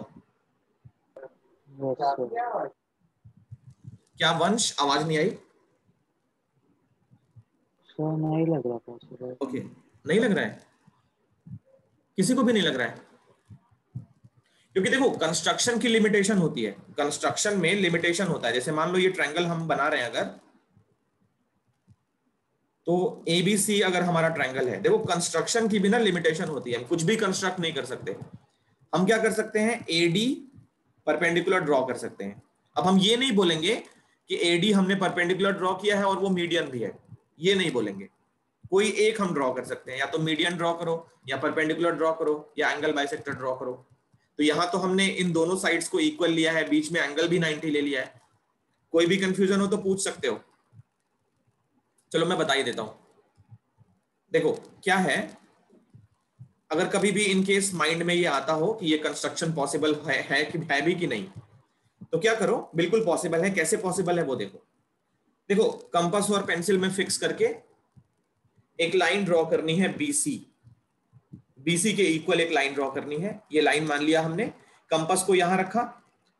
क्या वंश, आवाज नहीं आई? नहीं लग रहा पॉसिबल। ओके, नहीं लग रहा है, किसी को भी नहीं लग रहा है? क्योंकि देखो कंस्ट्रक्शन की लिमिटेशन होती है, कंस्ट्रक्शन में लिमिटेशन होता है। जैसे मान लो ये ट्रायंगल हम बना रहे हैं अगर, तो ABC अगर हमारा ट्रायंगल है, देखो कंस्ट्रक्शन की भी ना लिमिटेशन होती है, हम कुछ भी कंस्ट्रक्ट नहीं कर सकते। हम क्या कर सकते हैं, AD परपेंडिकुलर ड्रॉ कर सकते हैं। अब हम ये नहीं बोलेंगे कि AD हमने परपेंडिकुलर ड्रॉ किया है और वो मीडियन भी है, ये नहीं बोलेंगे। कोई एक हम ड्रॉ कर सकते हैं, या तो मीडियन ड्रॉ करो या परपेंडिकुलर ड्रॉ करो या एंगल बाइसेक्टर ड्रॉ करो। तो यहां तो हमने इन दोनों साइड्स को इक्वल लिया है, बीच में एंगल भी 90 ले लिया है। कोई भी कंफ्यूजन हो तो पूछ सकते हो। चलो मैं बता ही देता हूं। देखो क्या है, अगर कभी भी इन केस माइंड में ये आता हो कि ये कंस्ट्रक्शन पॉसिबल है भी कि नहीं, तो क्या करो, बिल्कुल पॉसिबल है। कैसे पॉसिबल है वो देखो। देखो कंपास और पेंसिल में फिक्स करके एक लाइन ड्रॉ करनी है BC के इक्वल एक लाइन ड्रॉ करनी है। ये लाइन मान लिया हमने, कंपास को यहां रखा,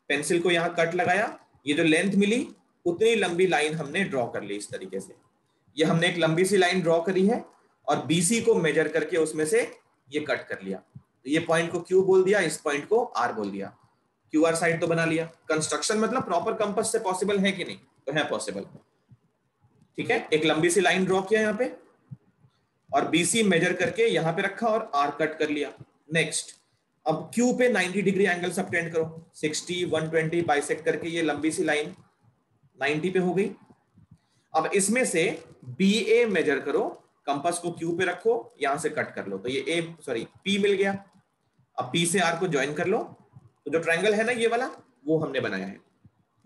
पेंसिल को यहां कट लगाया, ये जो लेंथ मिली उतनी लंबी लाइन हमने ड्रॉ कर ली इस तरीके से। ये हमने एक लंबी सी लाइन ड्रॉ करी है और BC को मेजर करके उसमें से ये कट कर लिया, तो ये पॉइंट को Q बोल दिया, इस पॉइंट को R बोल दिया। QR साइड तो बना लिया। कंस्ट्रक्शन मतलब प्रॉपर कंपास से पॉसिबल है कि नहीं, तो है पॉसिबल। ठीक है, एक लंबी सी लाइन ड्रॉ किया यहाँ पे और BC मेजर करके यहाँ पे रखा और R कट कर लिया। नेक्स्ट, अब Q पे 90 डिग्री एंगल सबटेंड करो, 60 120 बाइसेक्ट करके ये लंबी सी लाइन 90 पे हो गई। अब इसमें से BA मेजर करो, कंपास को Q पे रखो, यहां से कट कर लो, तो ये P मिल गया। अब P से R को ज्वाइन कर लो, तो जो ट्रायंगल है ना ये वाला, वो हमने बनाया है।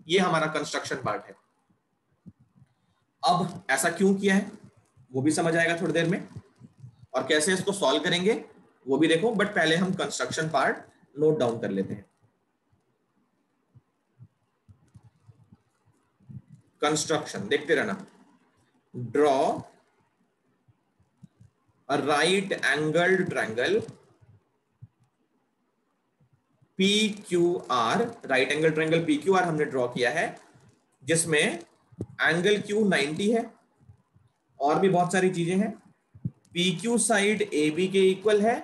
ये हमारा कंस्ट्रक्शन पार्ट है। अब ऐसा क्यों किया है वो भी समझ आएगा थोड़ी देर में, और कैसे इसको सॉल्व करेंगे वो भी देखो, बट पहले हम कंस्ट्रक्शन पार्ट नोट डाउन कर लेते हैं। कंस्ट्रक्शन देखते रहना। Draw a right angled triangle PQR, right angle triangle PQR हमने ड्रॉ किया है, जिसमें एंगल Q 90 है और भी बहुत सारी चीजें हैं। PQ साइड AB के इक्वल है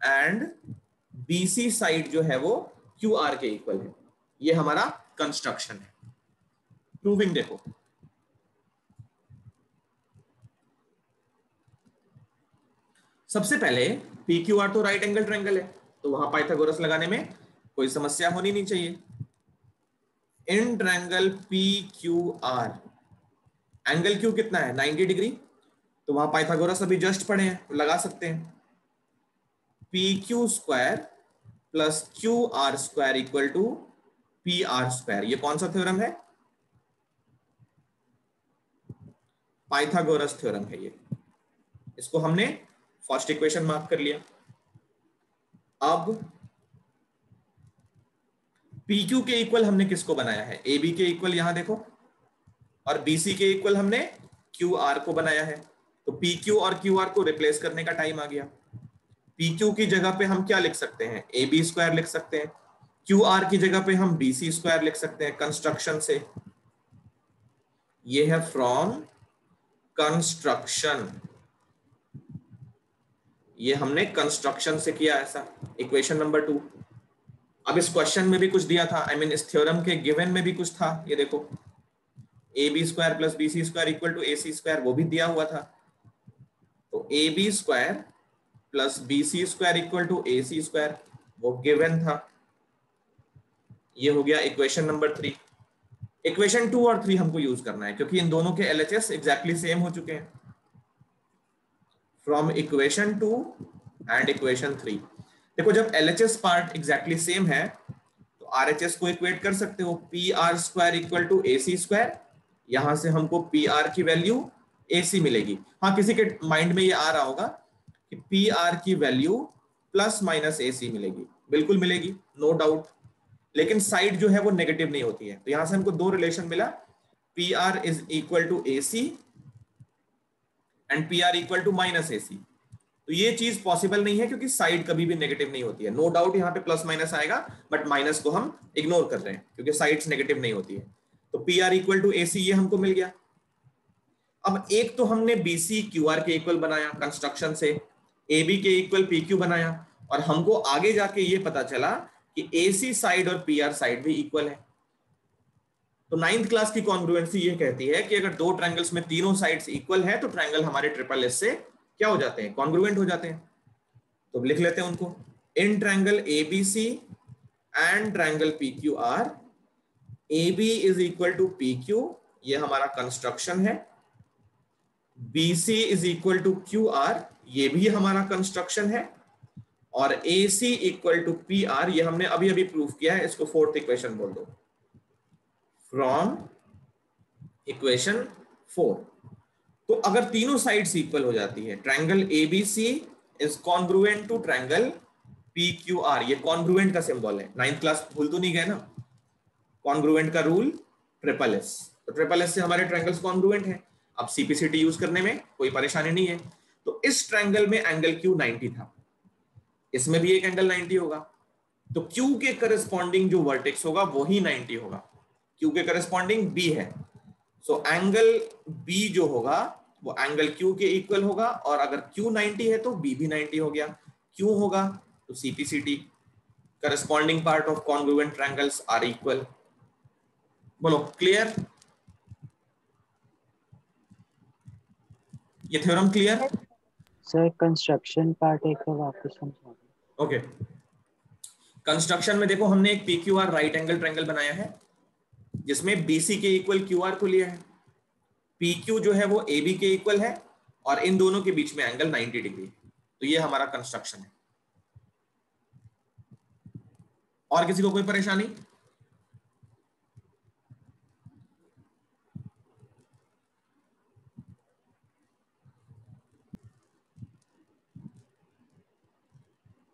एंड BC साइड जो है वो QR के इक्वल है। ये हमारा कंस्ट्रक्शन है। प्रूविंग देखो, सबसे पहले PQR तो राइट एंगल ट्रायंगल है, तो वहां पाइथागोरस लगाने में कोई समस्या होनी नहीं चाहिए। In triangle PQR angle Q कितना है 90 डिग्री, तो वहां पाइथागोरस अभी जस्ट पढ़े हैं, तो लगा सकते हैं। PQ square plus QR square equal to PR square. ये कौन सा थ्योरम है? पाइथागोरस थ्योरम है ये। इसको हमने फर्स्ट इक्वेशन मार्क कर लिया। अब PQ के इक्वल हमने किसको बनाया है? AB के इक्वल यहां देखो, और BC के इक्वल हमने QR को बनाया है। तो PQ और QR को रिप्लेस करने का टाइम आ गया। PQ की जगह पे हम क्या लिख सकते हैं? AB स्क्वायर लिख सकते हैं। QR की जगह पे हम BC स्क्वायर लिख सकते हैं कंस्ट्रक्शन से। ये है फ्रॉम कंस्ट्रक्शन, ये हमने कंस्ट्रक्शन से किया ऐसा। Equation number 2। अब इस क्वेश्चन में भी कुछ दिया था, आई मीन इस थ्योरम के गिवन में भी कुछ था। ये देखो, AB square plus BC square equal to AC square, वो भी दिया हुआ था। तो AB square plus BC square equal to AC square, वो गिवन था। ये हो गया इक्वेशन नंबर 3। इक्वेशन 2 और 3 हमको यूज करना है, क्योंकि इन दोनों के LHS एग्जैक्टली सेम हो चुके हैं। फ्रॉम इक्वेशन 2 एंड इक्वेशन 3, देखो जब LHS पार्ट एग्जैक्टली सेम है तो RHS को इक्वेट कर सकते हो। PR square equal to AC square, यहां से हमको PR की वैल्यू AC मिलेगी। हाँ, किसी के माइंड में ये आ रहा होगा कि PR की वैल्यू प्लस माइनस AC मिलेगी, बिल्कुल मिलेगी, नो डाउट, लेकिन साइड जो है वो नेगेटिव नहीं होती है। तो यहां से हमको दो रिलेशन मिला, PR is equal to AC and PR equal to minus AC। तो ये चीज पॉसिबल नहीं है, क्योंकि साइड कभी भी नेगेटिव नहीं होती है। नो डाउट यहाँ पे प्लस माइनस आएगा, बट माइनस को हम इग्नोर कर रहे हैं क्योंकि साइड्स नेगेटिव नहीं होती है। तो PR इक्वल टू AC ये हमको मिल गया। अब एक तो हमने BC QR के इक्वल बनाया कंस्ट्रक्शन से, AB के इक्वल PQ बनाया, और हमको आगे जाके ये पता चला कि AC साइड और PR साइड भी इक्वल है। तो 9th क्लास की कॉन्ग्रुएंसी ये कहती है कि अगर दो ट्रायंगल्स में तीनों साइड्स इक्वल है तो ट्रायंगल हमारे ट्रिपल एस से क्या हो जाते हैं? कॉन्ग्रुएंट हो जाते हैं। तो लिख लेते हैं उनको। In triangle ABC and triangle PQR, AB is equal to PQ, ये हमारा कंस्ट्रक्शन है। BC is equal to QR, ये भी हमारा कंस्ट्रक्शन है। और AC इक्वल टू PR, ये हमने अभी अभी प्रूफ किया है, इसको फोर्थ इक्वेशन बोल दो। फ्रॉम इक्वेशन 4, तो अगर तीनों साइड्स इक्वल हो जाती है, triangle ABC is congruent to triangle PQR, ये कॉन्ग्रुएंट का सिंबल है। 9th क्लास भूल तो नहीं गए ना? कॉन्ग्रुएंट का रूल ट्रिपल एस, तो ट्रिपल एस से हमारे ट्रायंगल्स कॉन्ग्रुएंट हैं। अब CPCT यूज करने में कोई परेशानी नहीं है। तो इस ट्रायंगल में एंगल Q 90 था, इसमें भी एक एंगल 90 होगा, तो Q के करस्पॉन्डिंग जो वर्टेक्स होगा वही 90 होगा। Q के करस्पॉन्डिंग B है, सो एंगल B जो होगा वो एंगल Q के इक्वल होगा, और अगर Q 90 है तो B भी 90 हो गया। Q होगा तो CPCT, corresponding part of congruent triangles are equal. बोलो क्लियर? ये theorem clear? Sir construction part एक बार वापस समझा दो। ओके, कंस्ट्रक्शन में देखो हमने एक PQR राइट एंगल ट्रायंगल बनाया है जिसमें BC के इक्वल QR को लिया है, PQ जो है वो AB के इक्वल है, और इन दोनों के बीच में एंगल 90 डिग्री। तो ये हमारा कंस्ट्रक्शन है। और किसी को कोई परेशानी?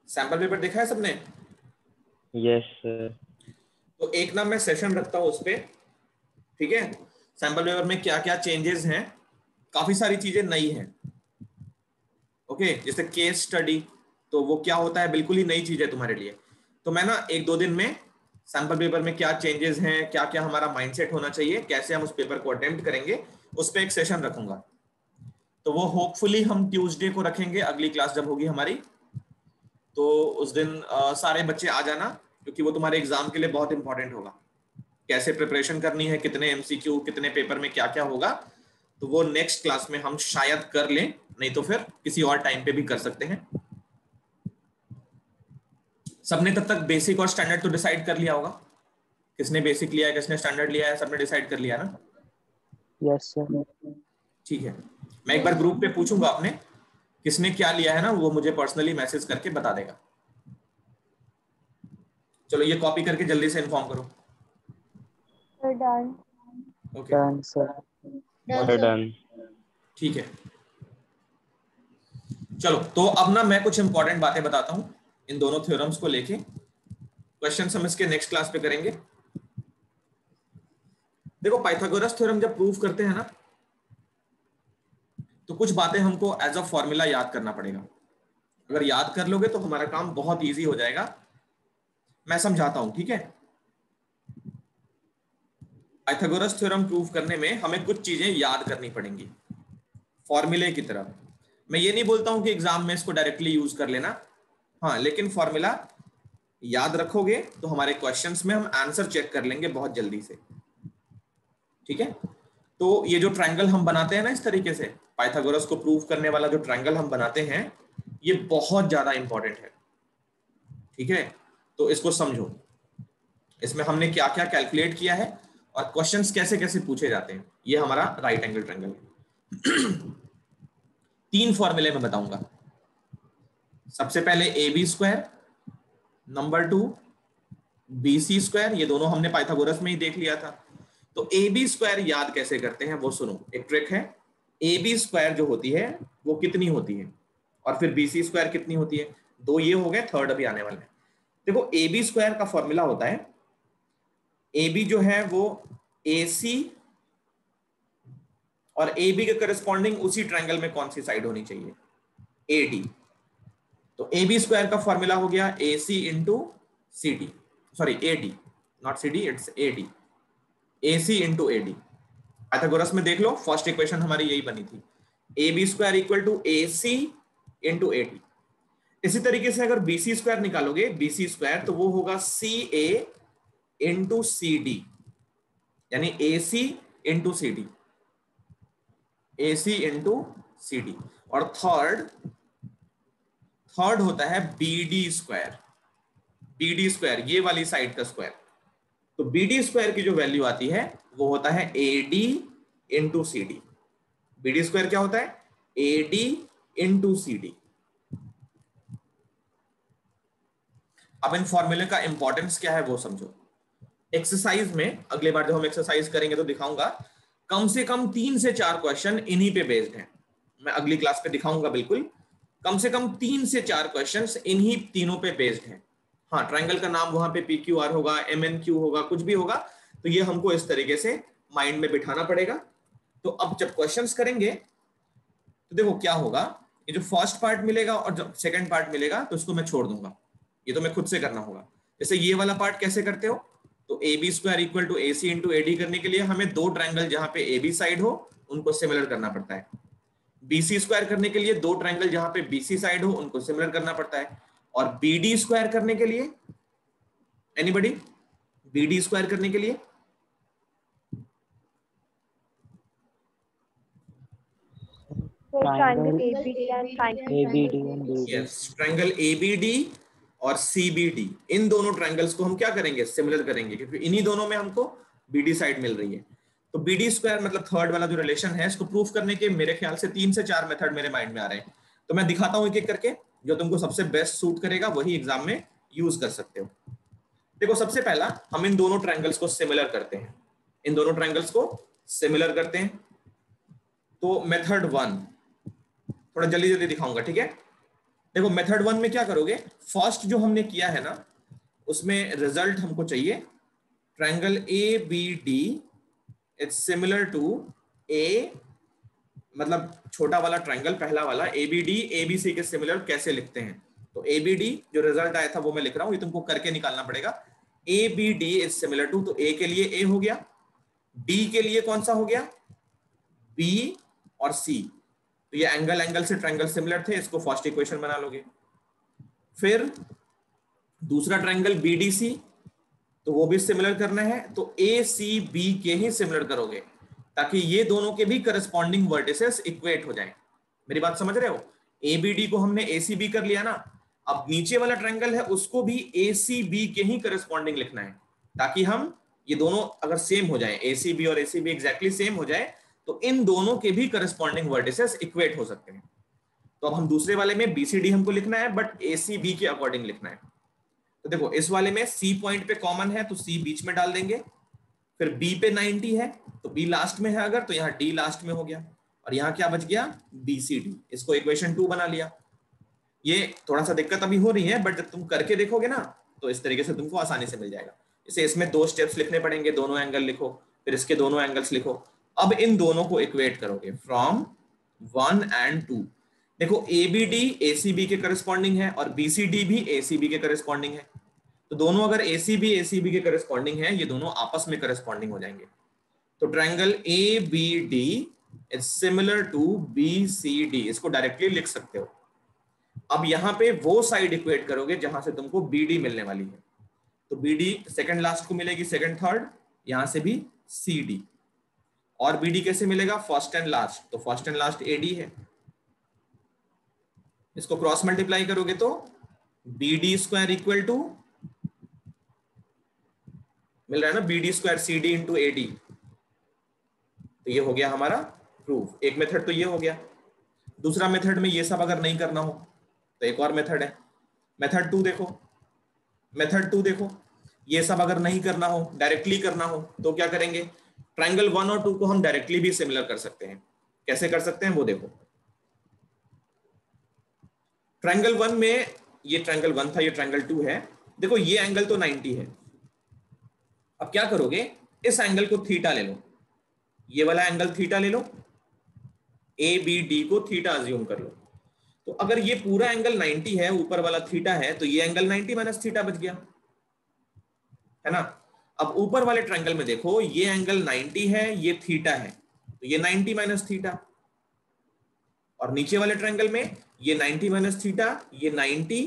सैंपल पेपर देखा है सबने? Yes sir. तो एक ना मैं सेशन रखता हूं उस पे, ठीक है? सैंपल पेपर में क्या क्या चेंजेस हैं, काफी सारी चीजें नई हैं। ओके, जैसे केस स्टडी, तो वो क्या होता है, बिल्कुल ही नई चीज है तुम्हारे लिए। तो मैं ना 1-2 दिन में सैंपल पेपर में क्या चेंजेस हैं, क्या क्या हमारा माइंडसेट होना चाहिए, कैसे हम उस पेपर को अटेम्प्ट करेंगे, उस पर एक सेशन रखूंगा। तो वो होपफुली हम ट्यूसडे को रखेंगे, अगली क्लास जब होगी हमारी। तो उस दिन सारे बच्चे आ जाना, क्योंकि वो तुम्हारे एग्जाम के लिए बहुत इंपॉर्टेंट होगा। कैसे प्रिपरेशन करनी है, कितने MCQ, कितने पेपर में क्या क्या होगा, तो वो नेक्स्ट क्लास में हम शायद कर लें, नहीं तो फिर किसी और टाइम पे भी कर सकते हैं। सबने तब तक बेसिक और स्टैंडर्ड तो डिसाइड कर लिया होगा? किसने बेसिक लिया है, किसने स्टैंडर्ड लिया है, सबने डिसाइड कर लिया ना? Yes sir. ठीक है, मैं एक बार ग्रुप पे पूछूंगा आपने किसने क्या लिया है ना, वो मुझे पर्सनली मैसेज करके बता देगा। चलो ये कॉपी करके जल्दी से इन्फॉर्म करो। Sir, done. Okay, done sir. Done, sir. Done. ठीक है। चलो तो अब ना मैं कुछ इंपॉर्टेंट बातें बताता हूं इन दोनों थ्योरम्स को लेके। क्वेश्चन हम इसके नेक्स्ट क्लास पे करेंगे। देखो पाइथागोरस थ्योरम जब प्रूव करते हैं ना, तो कुछ बातें हमको एज अ फॉर्मूला याद करना पड़ेगा। अगर याद कर लोगे तो हमारा काम बहुत इजी हो जाएगा। मैं समझाता हूं, ठीक है? पाइथागोरस थ्योरम प्रूव करने में हमें कुछ चीजें याद करनी पड़ेंगी फॉर्मूले की तरह। मैं ये नहीं बोलता हूं कि एग्जाम में इसको डायरेक्टली यूज कर लेना, हाँ, लेकिन फॉर्मूला याद रखोगे तो हमारे क्वेश्चंस में हम आंसर चेक कर लेंगे बहुत जल्दी से, ठीक है? तो ये जो ट्रायंगल हम बनाते हैं ना इस तरीके से, पाइथागोरस को प्रूव करने वाला जो ट्रायंगल हम बनाते हैं, ये बहुत ज्यादा इंपॉर्टेंट है, ठीक है? तो इसको समझो, इसमें हमने क्या क्या कैलकुलेट किया है और क्वेश्चंस कैसे कैसे पूछे जाते हैं। ये हमारा राइट एंगल ट्रायंगल है। 3 फॉर्मूले में बताऊंगा। सबसे पहले AB², नंबर 2 BC², ये दोनों हमने पाइथागोरस में ही देख लिया था। तो AB² याद कैसे करते हैं वो सुनो, एक ट्रिक है। AB² जो होती है वो कितनी होती है, और फिर BC² कितनी होती है, 2 ये हो गए, थर्ड अभी आने वाले हैं। देखो AB² का फॉर्मूला होता है, AB जो है वो AC और AB के करस्पॉन्डिंग उसी ट्रायंगल में कौन सी साइड होनी चाहिए, AD। तो AB² का फॉर्मूला हो गया AC into CD, sorry AD, not CD, it's AD, AC into AD। Pythagoras में देख लो, फर्स्ट इक्वेशन हमारी यही बनी थी, AB² equal to AC into AD। इसी तरीके से अगर BC² निकालोगे, BC² तो वो होगा CA इंटू CD, यानी AC into CD, AC into CD। और थर्ड होता है BD², BD², ये वाली साइड का स्क्वायर। तो BD² की जो वैल्यू आती है वो होता है AD इंटू CD। BD² क्या होता है, AD इंटू CD। अब इन फॉर्मूले का इंपॉर्टेंस क्या है वो समझो। एक्सरसाइज में अगले बार जब हम एक्सरसाइज करेंगे तो दिखाऊंगा, कम से कम 3 से 4 क्वेश्चन इन्हीं पे बेस्ड हैं। मैं अगली क्लास पे दिखाऊंगा बिल्कुल, कम से कम 3 से 4 क्वेश्चंस इन्हीं तीनों पे बेस्ड हैं। हाँ, ट्रायंगल का नाम वहां पे PQR होगा, MNQ होगा, कुछ भी होगा, तो ये हमको इस तरीके से माइंड में बिठाना पड़ेगा। तो अब जब क्वेश्चंस करेंगे तो देखो क्या होगा, ये जो फर्स्ट पार्ट मिलेगा और जब सेकंड पार्ट मिलेगा तो इसको मैं छोड़ दूंगा, ये तो मैं खुद से करना होगा। जैसे ये वाला पार्ट कैसे करते हो, तो AB² equal to AC into AD करने के लिए हमें 2 ट्रायंगल जहां पे AB साइड हो उनको सिमिलर करना पड़ता है। BC स्क्वायर करने के लिए दो ट्रायंगल जहां पे BC साइड हो उनको सिमिलर करना पड़ता है, और BD स्क्वायर करने के लिए एनीबॉडी, BD स्क्वायर करने के लिए So triangle ABD and triangle ABD and BD. Yes, triangle ABD और CBD, इन दोनों ट्रायंगल्स को हम क्या करेंगे, सिमिलर करेंगे, क्योंकि इन्हीं दोनों में हमको BD साइड मिल रही है। तो BD स्क्वायर मतलब थर्ड वाला जो रिलेशन है, इसको प्रूफ करने के मेरे ख्याल से 3 से 4 मेथड मेरे माइंड में आ रहे हैं। तो मैं दिखाता हूं एक एक करके, जो तुमको सबसे बेस्ट सूट करेगा वही एग्जाम में यूज कर सकते हो। देखो, सबसे पहला हम इन दोनों ट्रायंगल्स को सिमिलर करते हैं, इन दोनों ट्रायंगल्स को सिमिलर करते हैं। तो मेथड 1 थोड़ा जल्दी जल्दी दिखाऊंगा, ठीक है। देखो मेथड 1 में क्या करोगे, फर्स्ट जो हमने किया है ना उसमें रिजल्ट हमको चाहिए triangle ABD is similar to A, मतलब छोटा वाला ट्रायंगल पहला वाला ABD ABC के सिमिलर कैसे लिखते हैं। तो ABD जो रिजल्ट आया था वो मैं लिख रहा हूं, ये तुमको करके निकालना पड़ेगा। ABD इज सिमिलर टू, तो A के लिए A हो गया, D के लिए कौन सा हो गया, B और C। तो ये एंगल एंगल से ट्रायंगल सिमिलर थे, इसको फर्स्ट इक्वेशन बना लोगे। फिर दूसरा ट्रायंगल BDC, तो वो भी सिमिलर करना है, तो ACB के ही सिमिलर करोगे ताकि ये दोनों के भी करस्पॉन्डिंग वर्टिसेस इक्वेट हो जाएं। मेरी बात समझ रहे हो, ABD को हमने ACB कर लिया ना, अब नीचे वाला ट्रायंगल है उसको भी ACB के ही करस्पॉन्डिंग लिखना है, ताकि हम ये दोनों अगर सेम हो जाए, ACB और ACB एग्जैक्टली सेम हो जाए, तो इन दोनों के भी करस्पॉन्डिंग वर्टिसेस इक्वेट हो सकते हैं। तो अब हम दूसरे वाले में BCD हमको लिखना है, बट ACB के अकॉर्डिंग लिखना है। तो देखो इस वाले में C पॉइंट पे कॉमन है तो C बीच में डाल देंगे, फिर B पे 90 है तो B लास्ट में है अगर, तो यहाँ D लास्ट में हो गया, और यहाँ क्या बच गया, BCD। इसको इक्वेशन 2 बना लिया। ये थोड़ा सा दिक्कत अभी हो रही है, बट जब तुम करके देखोगे ना तो इस तरीके से तुमको आसानी से मिल जाएगा। इसे इसमें 2 स्टेप्स लिखने पड़ेंगे, दोनों एंगल लिखो, फिर इसके दोनों एंगल्स लिखो। अब इन दोनों को इक्वेट करोगे फ्रॉम 1 and 2। देखो ABD ACB के करस्पॉन्डिंग है और BCD भी ACB के करस्पॉन्डिंग है, तो दोनों अगर ACB के करस्पॉन्डिंग है, ये दोनों आपस में करस्पॉन्डिंग हो जाएंगे। तो triangle ABD is similar to BCD, इसको डायरेक्टली लिख सकते हो। अब यहाँ पे वो साइड इक्वेट करोगे जहां से तुमको BD मिलने वाली है, तो BD सेकंड लास्ट को मिलेगी, सेकंड थर्ड, यहां से भी CD, और BD कैसे मिलेगा, फर्स्ट एंड लास्ट, तो फर्स्ट एंड लास्ट AD है। इसको क्रॉस मल्टीप्लाई करोगे तो BD स्क्वायर इक्वल टू, मिल रहा है ना, BD square CD into AD। तो ये हो गया हमारा प्रूफ। एक मेथड तो ये हो गया। दूसरा मेथड में ये सब अगर नहीं करना हो तो एक और मेथड है, मेथड 2 देखो। मेथड 2 देखो, ये सब अगर नहीं करना हो, डायरेक्टली करना हो, तो क्या करेंगे, ट्रायंगल 1 और 2 को हम डायरेक्टली भी सिमिलर कर सकते हैं। कैसे कर सकते हैं वो देखो। ट्रायंगल 1 में, ये ट्रायंगल 1 था, ये ट्रायंगल 2 है। देखो ये एंगल तो 90 है। अब क्या करोगे, इस एंगल को थीटा ले लो, ये वाला एंगल थीटा ले लो, ABD को थीटा अज्यूम कर लो। तो अगर ये पूरा एंगल 90 है, ऊपर वाला थीटा है, तो ये एंगल 90 माइनस थीटा बच गया, है ना। अब ऊपर वाले ट्रायंगल में देखो, ये एंगल 90 है, ये थीटा है, तो ये 90 माइनस थीटा, और नीचे वाले ट्रायंगल में ये 90 माइनस थीटा, ये 90,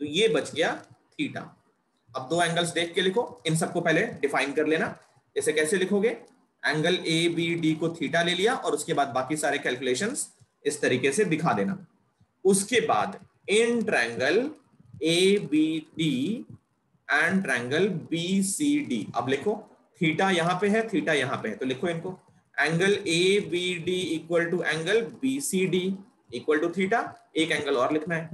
तो ये बच गया थीटा। अब दो एंगल्स देख के लिखो, इन सबको पहले डिफाइन कर लेना। इसे कैसे लिखोगे, एंगल ABD को थीटा ले लिया और उसके बाद बाकी सारे कैलकुलेशंस इस तरीके से दिखा देना। उसके बाद इन triangle ABD and triangle BCD, अब लिखो थीटा यहां पे है, थीटा यहां पे है, तो लिखो इनको, angle ABD equal to angle BCD equal to theta. एक एंगल और लिखना है,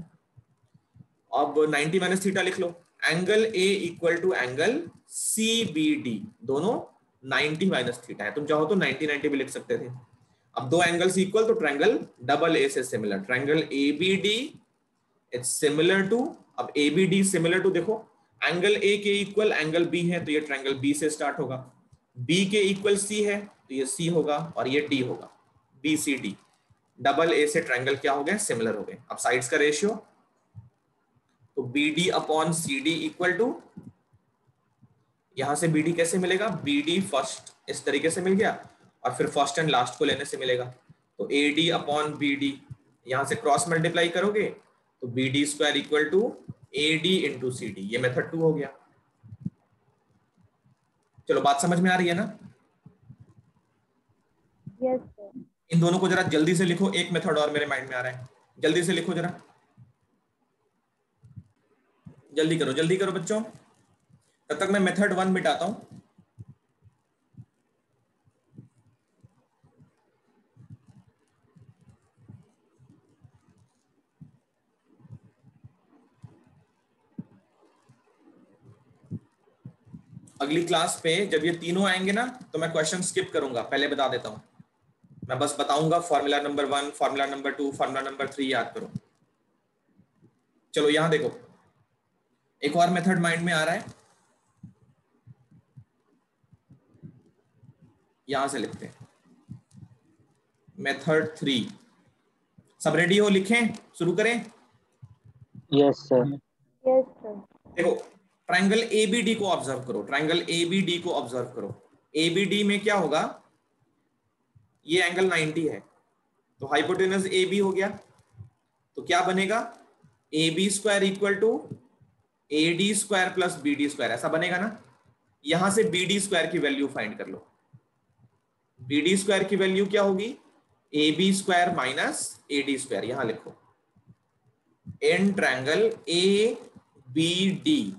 अब 90 माइनस थीटा लिख लो। Angle A equal to angle CBD, दोनों 90 माइनस थीटा है, तुम चाहो तो 90 भी लिख सकते थे। अब दो एंगल्स इक्वल, तो ट्रायंगल डबल A से सिमिलर, triangle ABD it's similar to, अब ABD सिमिलर टू, देखो एंगल A के इक्वल एंगल B है, तो ये ट्रायंगल B से स्टार्ट होगा, B के इक्वल C है तो ये C होगा, और ये D होगा, BCD। डबल A से ट्रायंगल क्या हो गए, सिमिलर हो गए। अब साइड्स का रेशियो, तो BD upon CD equal to, यहां से BD कैसे मिलेगा, BD फर्स्ट इस तरीके से मिल गया, और फिर फर्स्ट एंड लास्ट को लेने से मिलेगा, तो AD अपॉन BD, यहां से क्रॉस मल्टीप्लाई करोगे तो BD square equal to AD into CD, ये मेथड 2 हो गया। चलो बात समझ में आ रही है ना? Yes, sir. इन दोनों को जरा जल्दी से लिखो, एक मेथड और मेरे माइंड में आ रहा है, जल्दी से लिखो जरा, जल्दी करो बच्चों, तब तक मैं मेथड 1 मिटाता हूं। अगली क्लास पे जब ये तीनों आएंगे ना तो मैं क्वेश्चन स्किप करूंगा, पहले बता देता हूं। मैं बस बताऊंगा formula number 1, formula number 2, formula number 3 याद करो। चलो यहां देखो, एक और मेथड माइंड में आ रहा है, यहां से लिखते हैं मेथड 3। सब रेडी हो? लिखें, शुरू करें। Yes sir. Yes, sir. देखो ट्रायंगल ABD को ऑब्जर्व करो, ट्रायंगल ABD को ऑब्जर्व करो। ABD में क्या होगा, ये एंगल 90 है, तो हाइपोटेनस AB हो गया, तो क्या बनेगा, AB square equal to AD square plus BD square, ऐसा बनेगा ना। यहां से BD स्क्वायर की वैल्यू फाइंड कर लो। BD स्क्वायर की वैल्यू क्या होगी, AB square minus AD square, यहां लिखो। In triangle ABD,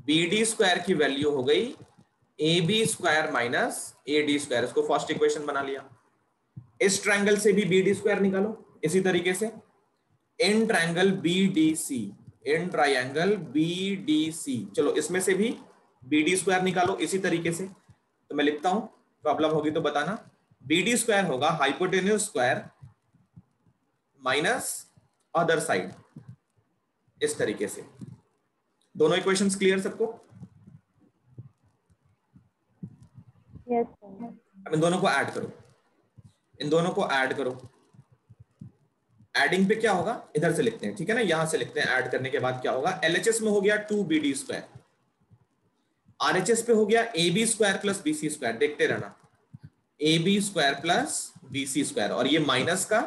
BD square की वैल्यू हो गई AB square minus AD square, इसको फर्स्ट इक्वेशन बना लिया। इस ट्रायंगल से भी BD स्क्वायर निकालो इसी तरीके से। In triangle BDC, in triangle BDC, चलो इसमें से भी BD स्क्वायर निकालो इसी तरीके से। तो मैं लिखता हूं, प्रॉब्लम होगी तो बताना। BD स्क्वायर होगा hypotenuse square minus other side, इस तरीके से। दोनों इक्वेशंस क्लियर सबको? Yes, sir. अब इन दोनों को ऐड करो, इन दोनों को ऐड करो। एडिंग पे क्या होगा, इधर से लिखते हैं, ठीक है ना, यहां से लिखते हैं। ऐड करने के बाद क्या होगा, LHS में हो गया 2BD स्क्वायर, RHS पे हो गया AB square plus BC square, देखते रहना, AB square plus BC square, और ये माइनस का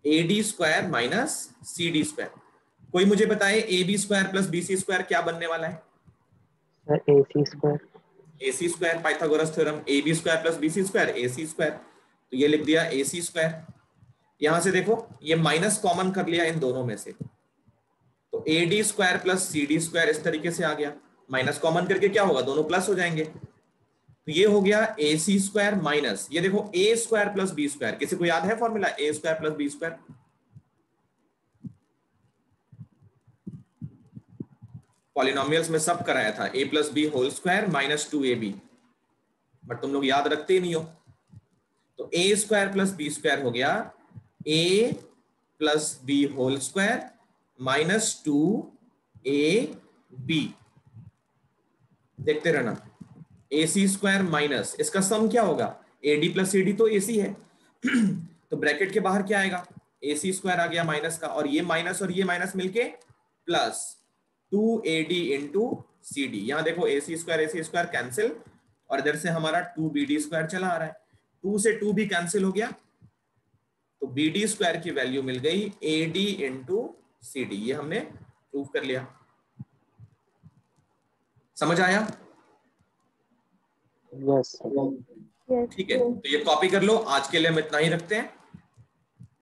AD square minus CD square. कोई मुझे बताए AB square plus BC square क्या बनने वाला है? Sir AC square. AC square, Pythagoras theorem, AB square plus BC square AC square, तो ये लिख दिया AC स्क्वायर। यहां से देखो ये माइनस कॉमन कर लिया इन दोनों में से, तो AD square plus CD square इस तरीके से आ गया। माइनस कॉमन करके क्या होगा, दोनों प्लस हो जाएंगे, तो ये हो गया AC स्क्वायर माइनस, ये देखो A square plus B square. किसी को याद है formula A square plus B square? Polynomials में सब कराया था, A plus B whole square minus 2AB, but तुम लोग याद रखते ही नहीं हो। तो A square plus B square हो गया A plus B whole square minus 2AB। देखते रहना, AC स्क्वायर माइनस इसका सम क्या होगा, AD प्लस CD तो AC है तो ब्रैकेट के बाहर क्या आएगा, AC स्क्वायर आ गया माइनस का, और ये माइनस मिलके प्लस 2AD इंटू CD। यहां देखो AC स्क्वायर कैंसिल, और इधर से हमारा 2BD स्क्वायर चला आ रहा है, 2 से 2 भी कैंसिल हो गया, तो BD स्क्वायर की वैल्यू मिल गई AD इंटू CD। ये हमने प्रूव कर लिया। समझ आया? यस। Yes, ठीक है, तो ये कॉपी कर लो। आज के लिए हम इतना ही रखते हैं।